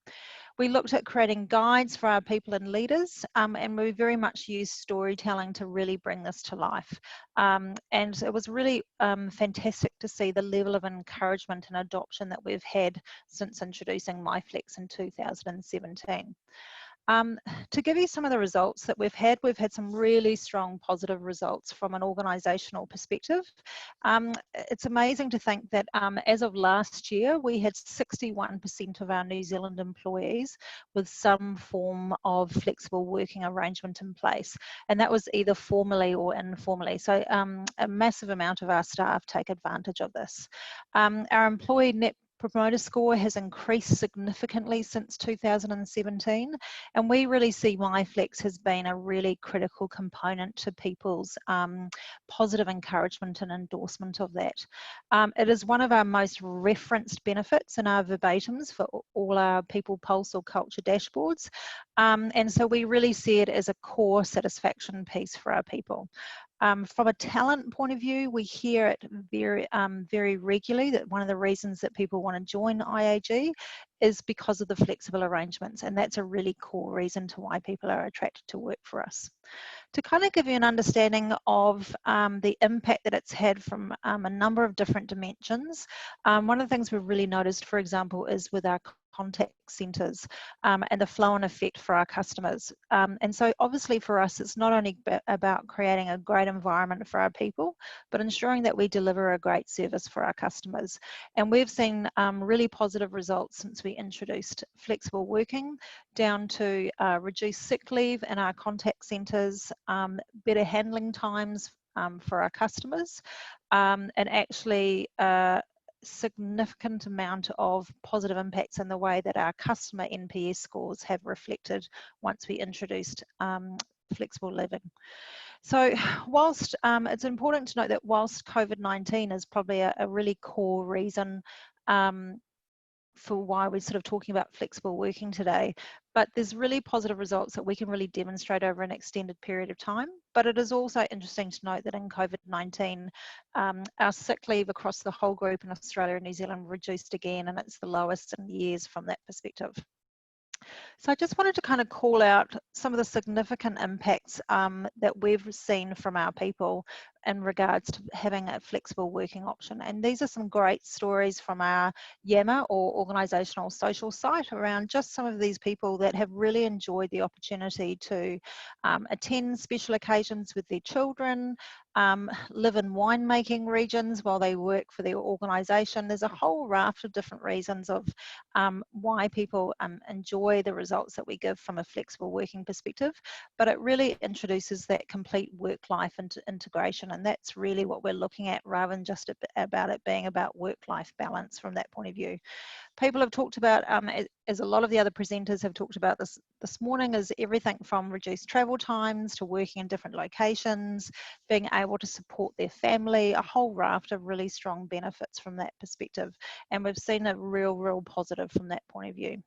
We looked at creating guides for our people and leaders, and we very much used storytelling to really bring this to life. And it was really fantastic to see the level of encouragement and adoption that we've had since introducing MyFlex in 2017. To give you some of the results that we've had some really strong positive results from an organisational perspective. It's amazing to think that as of last year, we had 61% of our New Zealand employees with some form of flexible working arrangement in place, and that was either formally or informally. So a massive amount of our staff take advantage of this. Our employee net Promoter Score has increased significantly since 2017, and we really see MyFlex has been a really critical component to people's positive encouragement and endorsement of that. It is one of our most referenced benefits in our verbatims for all our people pulse or culture dashboards, and so we really see it as a core satisfaction piece for our people. From a talent point of view, we hear it very regularly that one of the reasons that people want to join IAG is because of the flexible arrangements, and that's a really core reason to why people are attracted to work for us. To kind of give you an understanding of the impact that it's had from a number of different dimensions, one of the things we've really noticed, for example, is with our contact centres and the flow-on effect for our customers. And so obviously for us, it's not only about creating a great environment for our people, but ensuring that we deliver a great service for our customers. And we've seen really positive results since we introduced flexible working, down to reduced sick leave in our contact centres, better handling times for our customers, and actually significant amount of positive impacts in the way that our customer NPS scores have reflected once we introduced flexible living. So whilst it's important to note that whilst COVID-19 is probably a really core reason for why we're sort of talking about flexible working today, but there's really positive results that we can really demonstrate over an extended period of time. But it is also interesting to note that in COVID-19, our sick leave across the whole group in Australia and New Zealand reduced again, and it's the lowest in years from that perspective. So I just wanted to kind of call out some of the significant impacts that we've seen from our people in regards to having a flexible working option. And these are some great stories from our Yammer or organisational social site around just some of these people that have really enjoyed the opportunity to attend special occasions with their children, live in winemaking regions while they work for their organisation. There's a whole raft of different reasons of why people enjoy the results that we give from a flexible working perspective, but it really introduces that complete work-life integration, and that's really what we're looking at, rather than just about it being about work-life balance from that point of view. People have talked about, as a lot of the other presenters have talked about this morning, is everything from reduced travel times to working in different locations, being able to support their family, a whole raft of really strong benefits from that perspective. And we've seen a real positive from that point of view.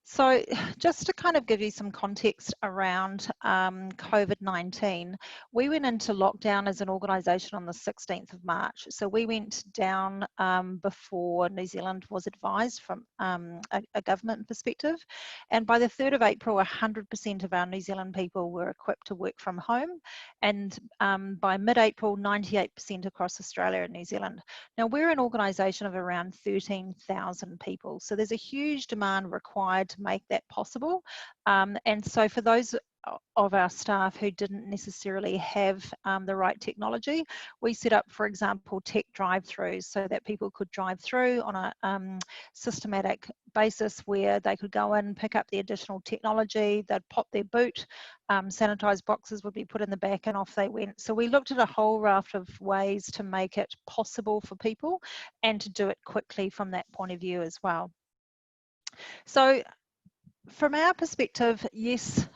So just to kind of give you some context around COVID-19, we went into lockdown as an organisation on the 16th of March. So we went down before New Zealand was advised from a government perspective. And by the 3rd of April, 100% of our New Zealand people were equipped to work from home. And by mid-April, 98% across Australia and New Zealand. Now, we're an organisation of around 13,000 people. So there's a huge demand required to make that possible. And so for those of our staff who didn't necessarily have the right technology, we set up, for example, tech drive-throughs so that people could drive through on a systematic basis where they could go in, pick up the additional technology, they'd pop their boot, sanitised boxes would be put in the back, and off they went. So we looked at a whole raft of ways to make it possible for people and to do it quickly from that point of view as well. So from our perspective, yes,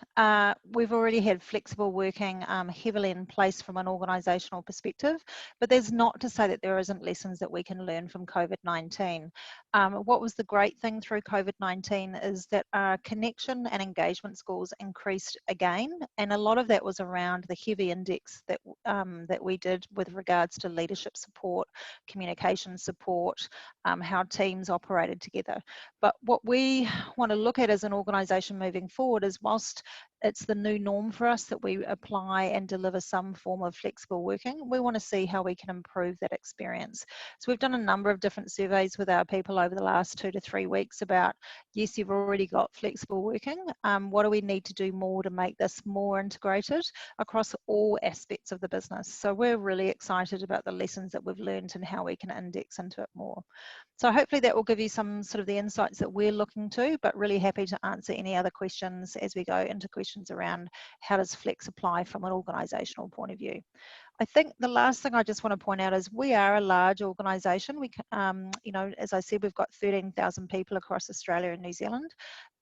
we've already had flexible working heavily in place from an organisational perspective, but there's not to say that there isn't lessons that we can learn from COVID-19. What was the great thing through COVID-19 is that our connection and engagement scores increased again, and a lot of that was around the heavy index that, that we did with regards to leadership support, communication support, how teams operated together. But what we want to look at as an organisation moving forward is, whilst it's the new norm for us that we apply and deliver some form of flexible working, we want to see how we can improve that experience. So we've done a number of different surveys with our people over the last 2 to 3 weeks about, yes, you've already got flexible working. What do we need to do more to make this more integrated across all aspects of the business? So we're really excited about the lessons that we've learned and how we can index into it more. So hopefully that will give you some sort of the insights that we're looking to, but really happy to answer any other questions as we go into questions questions around how does flex apply from an organisational point of view. I think the last thing I just want to point out is we are a large organisation. We, you know, as I said, we've got 13,000 people across Australia and New Zealand,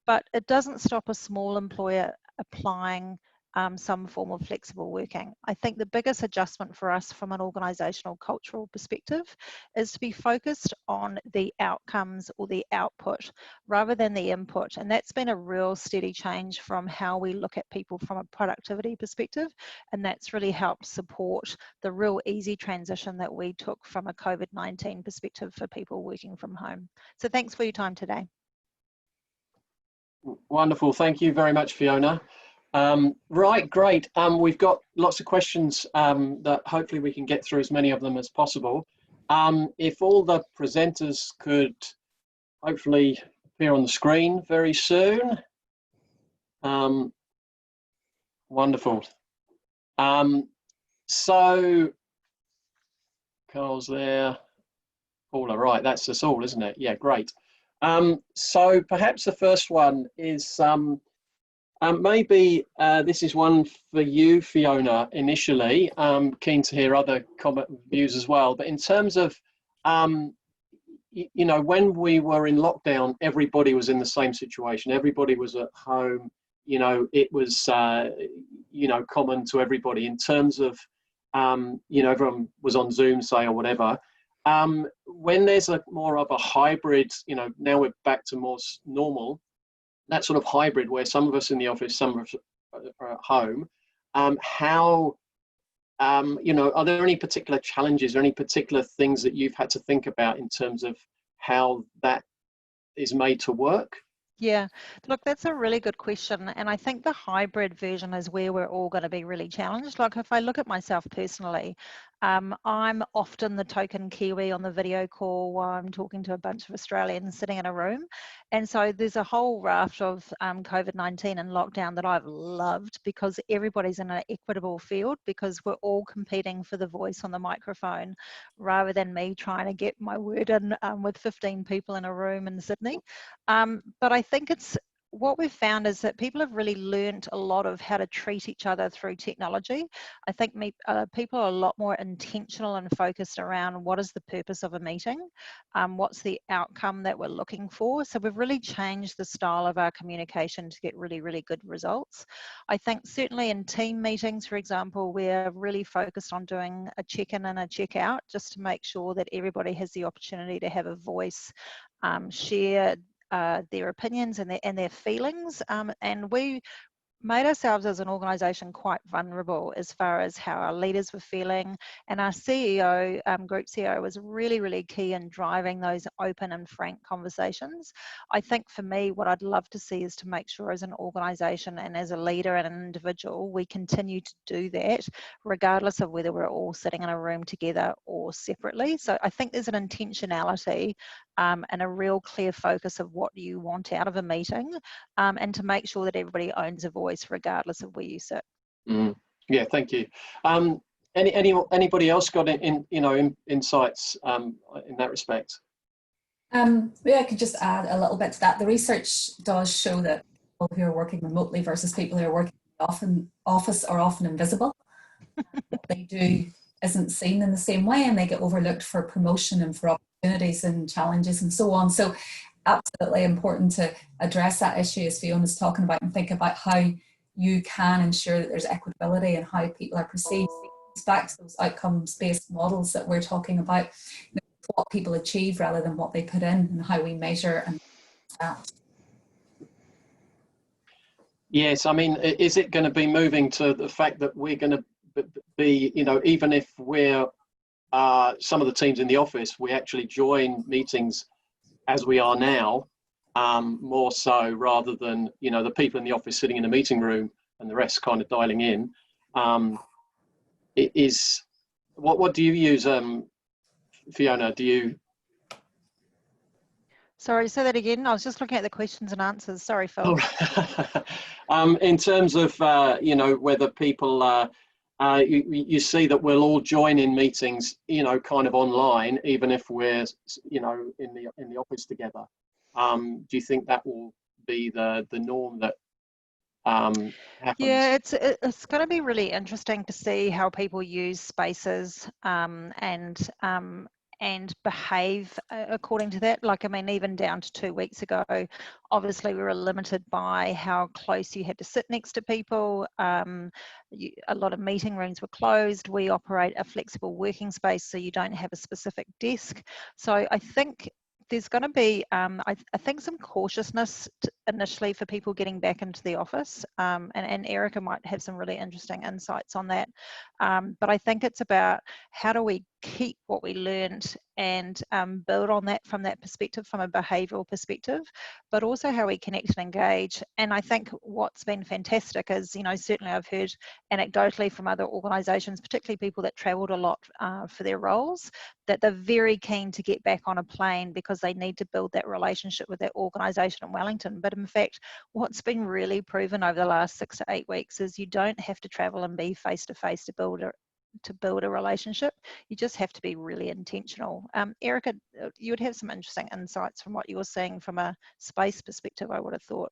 but it doesn't stop a small employer applying some form of flexible working. I think the biggest adjustment for us from an organisational cultural perspective is to be focused on the outcomes or the output rather than the input. And that's been a real steady change from how we look at people from a productivity perspective. And that's really helped support the real easy transition that we took from a COVID-19 perspective for people working from home. So thanks for your time today. Wonderful. Thank you very much, Fiona. Right, great. We've got lots of questions that hopefully we can get through as many of them as possible. If all the presenters could hopefully appear on the screen very soon. Wonderful. So, Carl's there. Paula, right, that's us all, isn't it? Yeah, great. So perhaps the first one is maybe this is one for you, Fiona, initially. Keen to hear other comment views as well. But in terms of, you know, when we were in lockdown, everybody was in the same situation. Everybody was at home. You know, it was, you know, common to everybody in terms of, you know, everyone was on Zoom, say, or whatever. When there's a more of a hybrid, you know, now we're back to more normal, that sort of hybrid where some of us in the office, some of us are at home, how, you know, are there any particular challenges or any particular things that you've had to think about in terms of how that is made to work? Yeah, look, that's a really good question. And I think the hybrid version is where we're all going to be really challenged. Like if I look at myself personally, I'm often the token Kiwi on the video call while I'm talking to a bunch of Australians sitting in a room. And so there's a whole raft of COVID-19 and lockdown that I've loved because everybody's in an equitable field because we're all competing for the voice on the microphone rather than me trying to get my word in with 15 people in a room in Sydney. But I think it's what we've found is that people have really learned a lot of how to treat each other through technology. I think people are a lot more intentional and focused around what is the purpose of a meeting, what's the outcome that we're looking for. So we've really changed the style of our communication to get really, really good results. I think certainly in team meetings, for example, we're really focused on doing a check-in and a check-out just to make sure that everybody has the opportunity to have a voice, share their opinions and their feelings, and we made ourselves as an organisation quite vulnerable as far as how our leaders were feeling, and our CEO, group CEO, was really, really key in driving those open and frank conversations. I think for me, what I'd love to see is to make sure as an organisation and as a leader and an individual, we continue to do that regardless of whether we're all sitting in a room together or separately. So I think there's an intentionality and a real clear focus of what you want out of a meeting, and to make sure that everybody owns a voice regardless of where you sit. Yeah, thank you. Anybody else got insights in that respect? Maybe I could just add a little bit to that. The research does show that people who are working remotely versus people who are working in the office are often invisible. What they do isn't seen in the same way, and they get overlooked for promotion and for opportunities and challenges and so on. So absolutely important to address that issue as Fiona's talking about, and think about how you can ensure that there's equitability and how people are perceived. It's back to those outcomes-based models that we're talking about, you know, what people achieve rather than what they put in, and how we measure and that. Yes, I mean, is it going to be moving to the fact that we're going to be, you know, even if we're some of the teams in the office, we actually join meetings as we are now, more so, rather than, you know, the people in the office sitting in a meeting room and the rest kind of dialing in. It is, what do you use, Fiona? Do you? Sorry, say that again. I was just looking at the questions and answers. Sorry, Phil. In terms of, you know, whether people, you see that we'll all join in meetings, you know, kind of online, even if we're, you know, in the office together. Do you think that will be the norm, that happens? Yeah, it's going to be really interesting to see how people use spaces and behave according to that. Like, I mean, even down to 2 weeks ago, obviously we were limited by how close you had to sit next to people. A lot of meeting rooms were closed. We operate a flexible working space, so you don't have a specific desk. So I think there's going to be, I think, some cautiousness initially for people getting back into the office, and Erica might have some really interesting insights on that. But I think it's about how do we keep what we learned and build on that from that perspective, from a behavioural perspective, but also how we connect and engage. And I think what's been fantastic is, you know, certainly I've heard anecdotally from other organisations, particularly people that travelled a lot for their roles, that they're very keen to get back on a plane because they need to build that relationship with that organisation in Wellington. But in fact, what's been really proven over the last 6 to 8 weeks is you don't have to travel and be face to face to build a relationship. You just have to be really intentional. Erica, you would have some interesting insights from what you were seeing from a space perspective, I would have thought.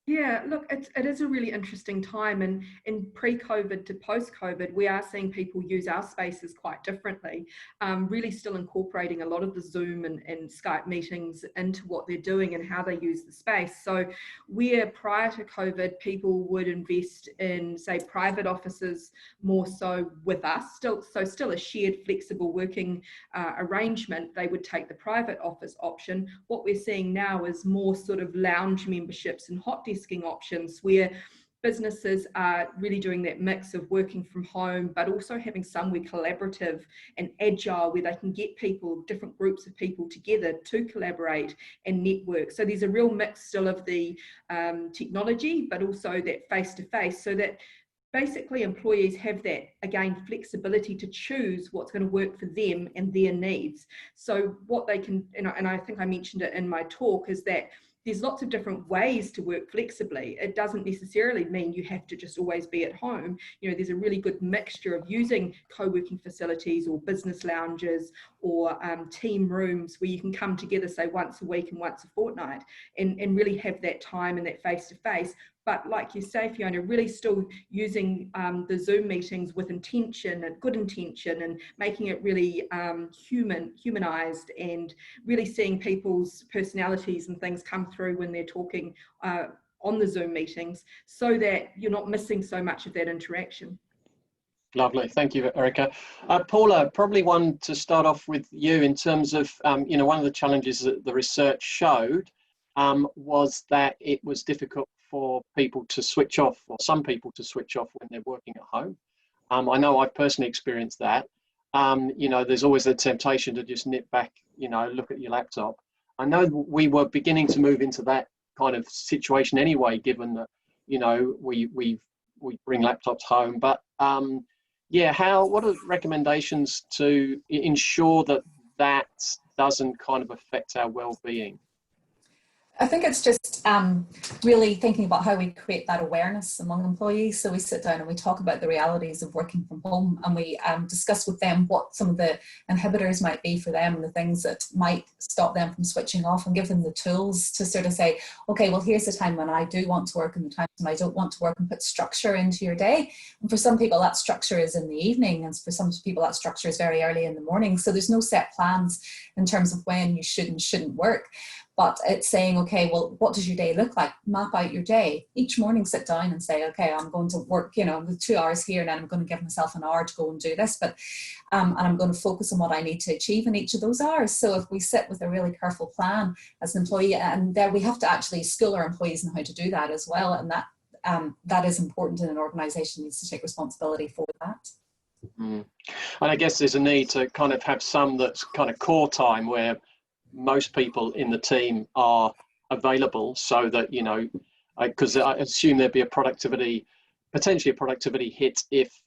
Yeah, look, it is a really interesting time, and in pre-COVID to post-COVID, we are seeing people use our spaces quite differently, really still incorporating a lot of the Zoom and Skype meetings into what they're doing and how they use the space. So where prior to COVID, people would invest in, say, private offices more so with us, still a shared flexible working arrangement, they would take the private office option. What we're seeing now is more sort of lounge memberships and hot desking options where businesses are really doing that mix of working from home, but also having somewhere collaborative and agile where they can get people, different groups of people together to collaborate and network. So there's a real mix still of the technology, but also that face-to-face, so that basically employees have that, again, flexibility to choose what's going to work for them and their needs. So what they can, and I think I mentioned it in my talk, is that there's lots of different ways to work flexibly. It doesn't necessarily mean you have to just always be at home. You know, there's a really good mixture of using co-working facilities or business lounges or team rooms where you can come together, say, once a week and once a fortnight and really have that time and that face-to-face. But like you say, Fiona, really still using the Zoom meetings with intention and good intention and making it really humanized and really seeing people's personalities and things come through when they're talking on the Zoom meetings, so that you're not missing so much of that interaction. Lovely, thank you, Erica. Paula, probably one to start off with you in terms of, you know, one of the challenges that the research showed was that it was difficult for people to switch off, or some people to switch off when they're working at home. I know I've personally experienced that. You know, there's always the temptation to just nip back, you know, look at your laptop. I know we were beginning to move into that kind of situation anyway, given that, you know, we bring laptops home. But yeah, what are recommendations to ensure that that doesn't kind of affect our well-being? I think it's just really thinking about how we create that awareness among employees. So we sit down and we talk about the realities of working from home, and we discuss with them what some of the inhibitors might be for them and the things that might stop them from switching off, and give them the tools to sort of say, okay, well, here's the time when I do want to work and the times when I don't want to work, and put structure into your day. And for some people that structure is in the evening, and for some people that structure is very early in the morning. So there's no set plans in terms of when you should and shouldn't work. But it's saying, okay, well, what does your day look like? Map out your day. Each morning sit down and say, okay, I'm going to work, you know, 2 hours here, and then I'm going to give myself an hour to go and do this. But and I'm going to focus on what I need to achieve in each of those hours. So if we sit with a really careful plan as an employee, and there we have to actually school our employees in how to do that as well. And that is important, and an organisation needs to take responsibility for that. And I guess there's a need to kind of have some that's kind of core time where most people in the team are available, so that, you know, because I assume there'd be potentially a productivity hit if,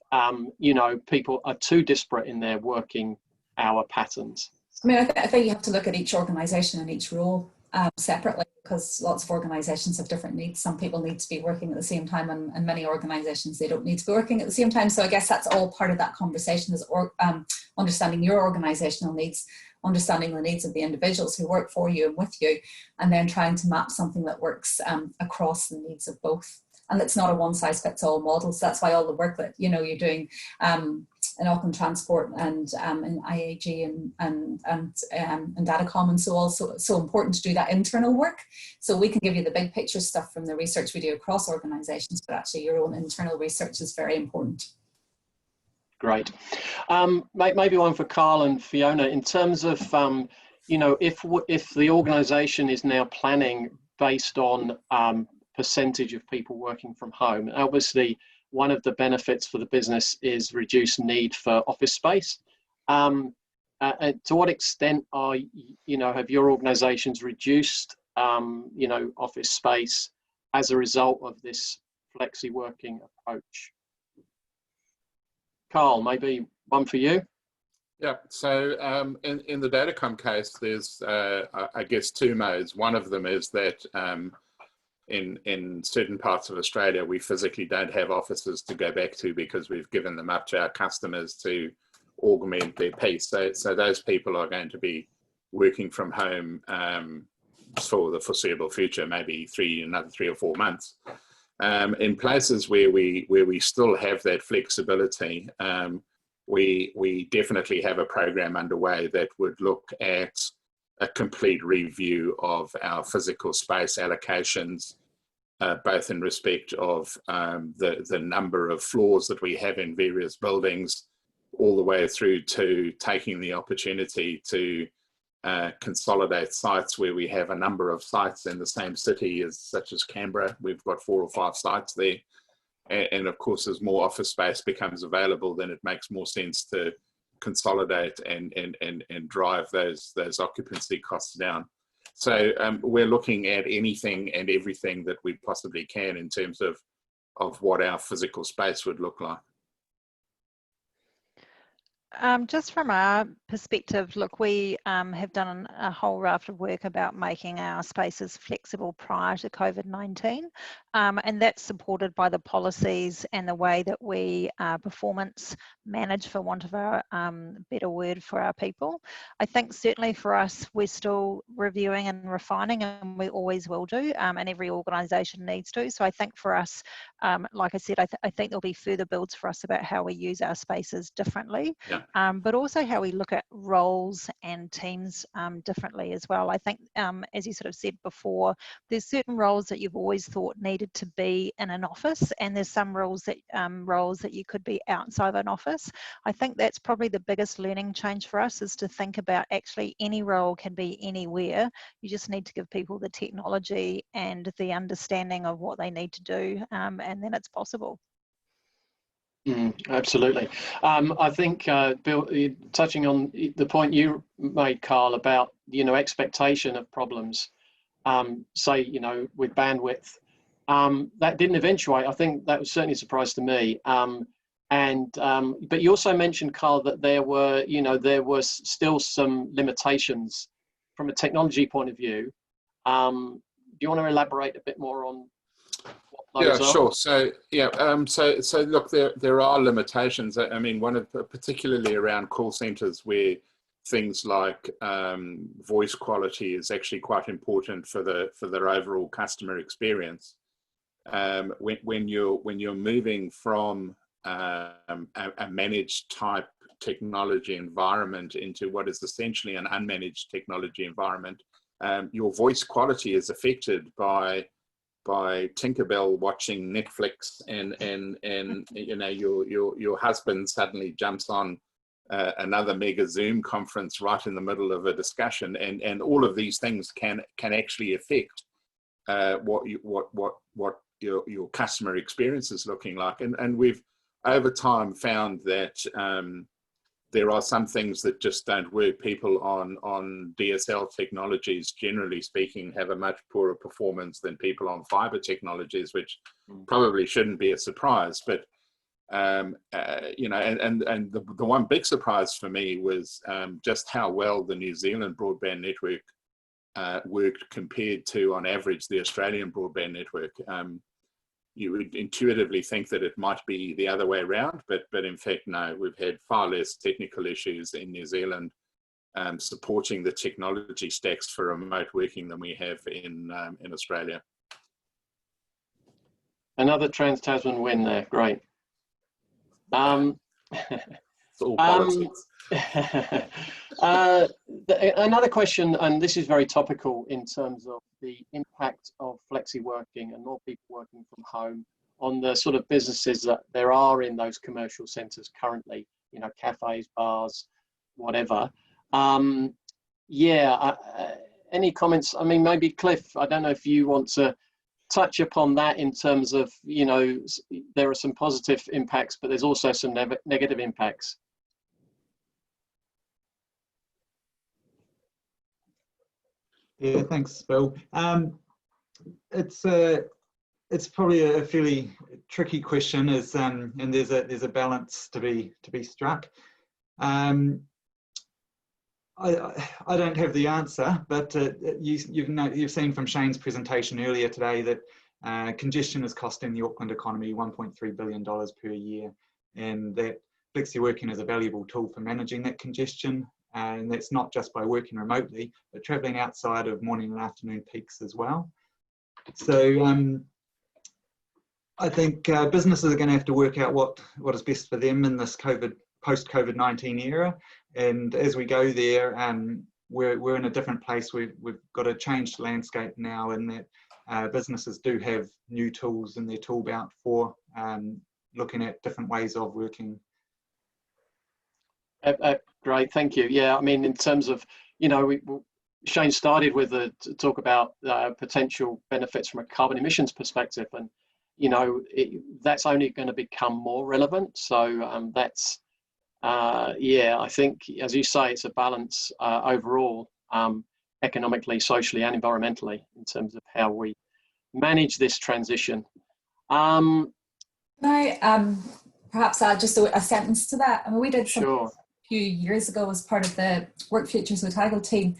you know, people are too disparate in their working hour patterns. I mean, I think you have to look at each organisation and each role separately, because lots of organisations have different needs. Some people need to be working at the same time, and many organisations, they don't need to be working at the same time. So I guess that's all part of that conversation, is understanding your organisational needs, understanding the needs of the individuals who work for you and with you, and then trying to map something that works across the needs of both. And it's not a one-size-fits-all model. So that's why all the work that you're doing in Auckland Transport and in IAG and Datacom and so on, so important to do that internal work. So we can give you the big picture stuff from the research we do across organisations, but actually your own internal research is very important. Great. Maybe one for Carl and Fiona. In terms of, if the organisation is now planning based on percentage of people working from home, obviously one of the benefits for the business is reduced need for office space. To what extent have your organisations reduced office space as a result of this flexi working approach? Carl, maybe one for you. Yeah, so in the Datacom case, there's, I guess, two modes. One of them is that in certain parts of Australia, we physically don't have offices to go back to because we've given them up to our customers to augment their pace. So those people are going to be working from home for the foreseeable future, maybe another 3 or 4 months. In places where we still have that flexibility, we definitely have a program underway that would look at a complete review of our physical space allocations, both in respect of the number of floors that we have in various buildings, all the way through to taking the opportunity to consolidate sites where we have a number of sites in the same city, such as Canberra. We've got 4 or 5 sites there. And of course, as more office space becomes available, then it makes more sense to consolidate and drive those occupancy costs down. So we're looking at anything and everything that we possibly can in terms of what our physical space would look like. Just from our perspective, look, we have done a whole raft of work about making our spaces flexible prior to COVID-19, and that's supported by the policies and the way that we performance manage, for want of a better word, for our people. I think certainly for us, we're still reviewing and refining, and we always will do, and every organisation needs to. So I think for us, like I said, I think there'll be further builds for us about how we use our spaces differently. Yeah. But also how we look at roles and teams differently as well. I think, as you sort of said before, there's certain roles that you've always thought needed to be in an office, and there's some roles that you could be outside of an office. I think that's probably the biggest learning change for us, is to think about actually any role can be anywhere. You just need to give people the technology and the understanding of what they need to do, and then it's possible. Absolutely. I think, Bill, touching on the point you made, Carl, about, expectation of problems, say, with bandwidth, that didn't eventuate. I think that was certainly a surprise to me. But you also mentioned, Carl, that there were still some limitations from a technology point of view. Do you want to elaborate a bit more on? Yeah, sure. So so look, there are limitations. I mean, particularly around call centers, where things like voice quality is actually quite important for their overall customer experience. When you're moving from a managed type technology environment into what is essentially an unmanaged technology environment, your voice quality is affected by Tinkerbell watching Netflix, and your husband suddenly jumps on another mega Zoom conference right in the middle of a discussion, and all of these things can actually affect what your customer experience is looking like. And we've over time found that there are some things that just don't work. People on DSL technologies, generally speaking, have a much poorer performance than people on fiber technologies, which probably shouldn't be a surprise. But and the one big surprise for me was just how well the New Zealand broadband network worked compared to, on average, the Australian broadband network. You would intuitively think that it might be the other way around, but in fact, no, we've had far less technical issues in New Zealand supporting the technology stacks for remote working than we have in Australia. Another Trans-Tasman win there, great. It's all politics. Another question, and this is very topical in terms of the impact of flexi-working and more people working from home on the sort of businesses that there are in those commercial centres currently, you know, cafes, bars, whatever. Any comments? I mean, maybe Cliff, I don't know if you want to touch upon that in terms of, you know, there are some positive impacts, but there's also some negative impacts. Yeah, thanks, Bill. It's probably a fairly tricky question, and there's a balance to be struck. I don't have the answer, but you've seen from Shane's presentation earlier today that congestion is costing the Auckland economy $1.3 billion per year, and that flexi-working is a valuable tool for managing that congestion. And that's not just by working remotely, but travelling outside of morning and afternoon peaks as well. So I think businesses are going to have to work out what is best for them in this post-COVID-19 era. And as we go there, we're in a different place. We've got a changed landscape now, in that businesses do have new tools in their tool belt for looking at different ways of working. Great, thank you. Yeah, I mean, in terms of, you know, Shane started with to talk about potential benefits from a carbon emissions perspective, and you know, that's only going to become more relevant. So that's, yeah, I think, as you say, it's a balance overall, economically, socially, and environmentally, in terms of how we manage this transition. Perhaps add just a sentence to that. I mean, we did something Sure. a few years ago as part of the Work Futures Otago team,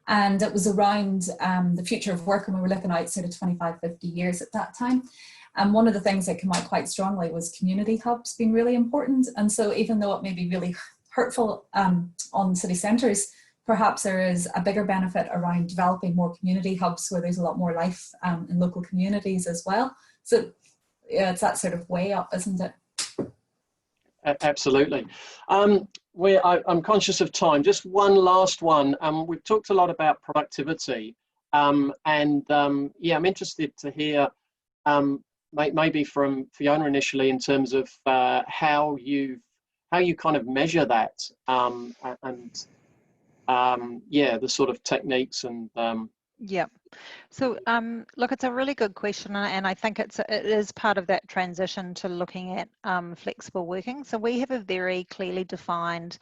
and it was around the future of work, and we were looking out sort of 25, 50 years at that time. And one of the things that came out quite strongly was community hubs being really important. And so even though it may be really hurtful on city centres, perhaps there is a bigger benefit around developing more community hubs where there's a lot more life in local communities as well. So yeah, it's that sort of way up, isn't it? Absolutely. I'm conscious of time. Just one last one. We've talked a lot about productivity, yeah, I'm interested to hear maybe from Fiona initially, in terms of how you kind of measure that, yeah, the sort of techniques and yeah. So look, it's a really good question, and I think it is part of that transition to looking at flexible working. So we have a very clearly defined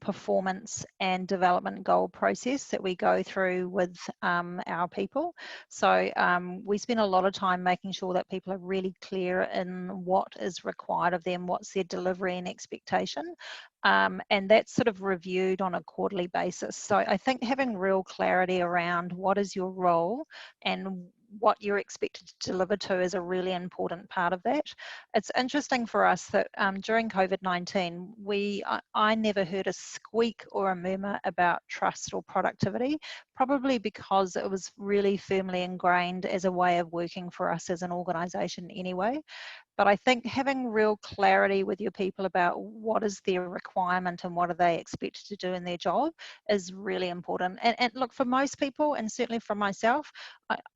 performance and development goal process that we go through with our people. So we spend a lot of time making sure that people are really clear in what is required of them, what's their delivery and expectation, and that's sort of reviewed on a quarterly basis. So I think having real clarity around what is your role and what you're expected to deliver to is a really important part of that. It's interesting for us that during COVID-19, I never heard a squeak or a murmur about trust or productivity, probably because it was really firmly ingrained as a way of working for us as an organisation anyway. But I think having real clarity with your people about what is their requirement and what are they expected to do in their job is really important. And look, for most people, and certainly for myself,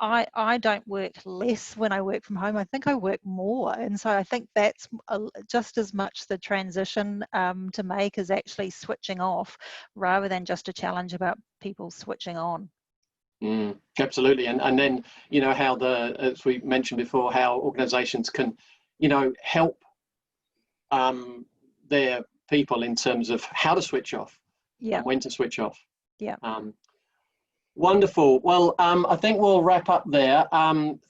I don't work less when I work from home. I think I work more. And so I think that's just as much the transition to make as actually switching off, rather than just a challenge about people switching on. Absolutely. And then, you know, how as we mentioned before, how organizations can, you know, help their people in terms of how to switch off, yeah, and when to switch off. Yeah. Wonderful. Well, I think we'll wrap up there.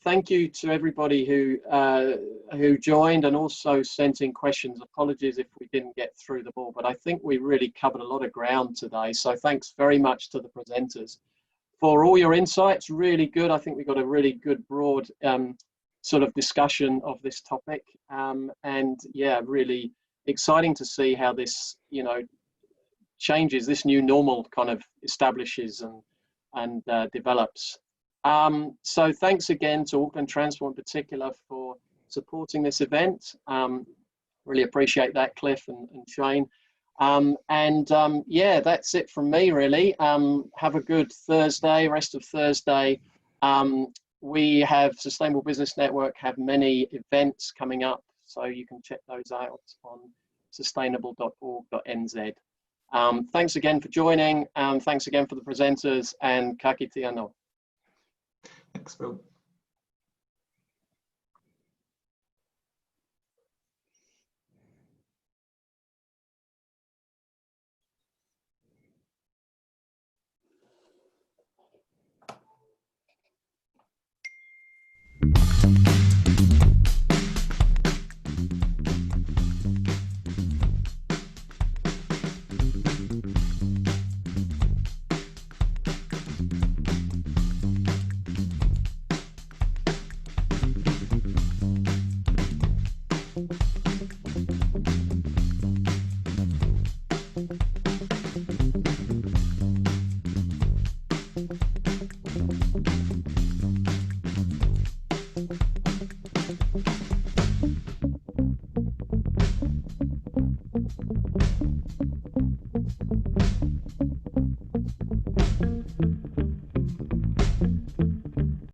Thank you to everybody who joined and also sent in questions. Apologies if we didn't get through them all, but I think we really covered a lot of ground today. So thanks very much to the presenters for all your insights. Really good. I think we got a really good broad sort of discussion of this topic, and yeah, really exciting to see how this, you know, changes, this new normal kind of establishes and develops. So thanks again to Auckland Transport in particular for supporting this event. Really appreciate that, Cliff and Shane. Yeah, that's it from me really. Have a good Thursday, rest of Thursday. We have Sustainable Business Network have many events coming up, so you can check those out on sustainable.org.nz. Thanks again for joining. Thanks again for the presenters, and ka kite anō. Thanks, Bill.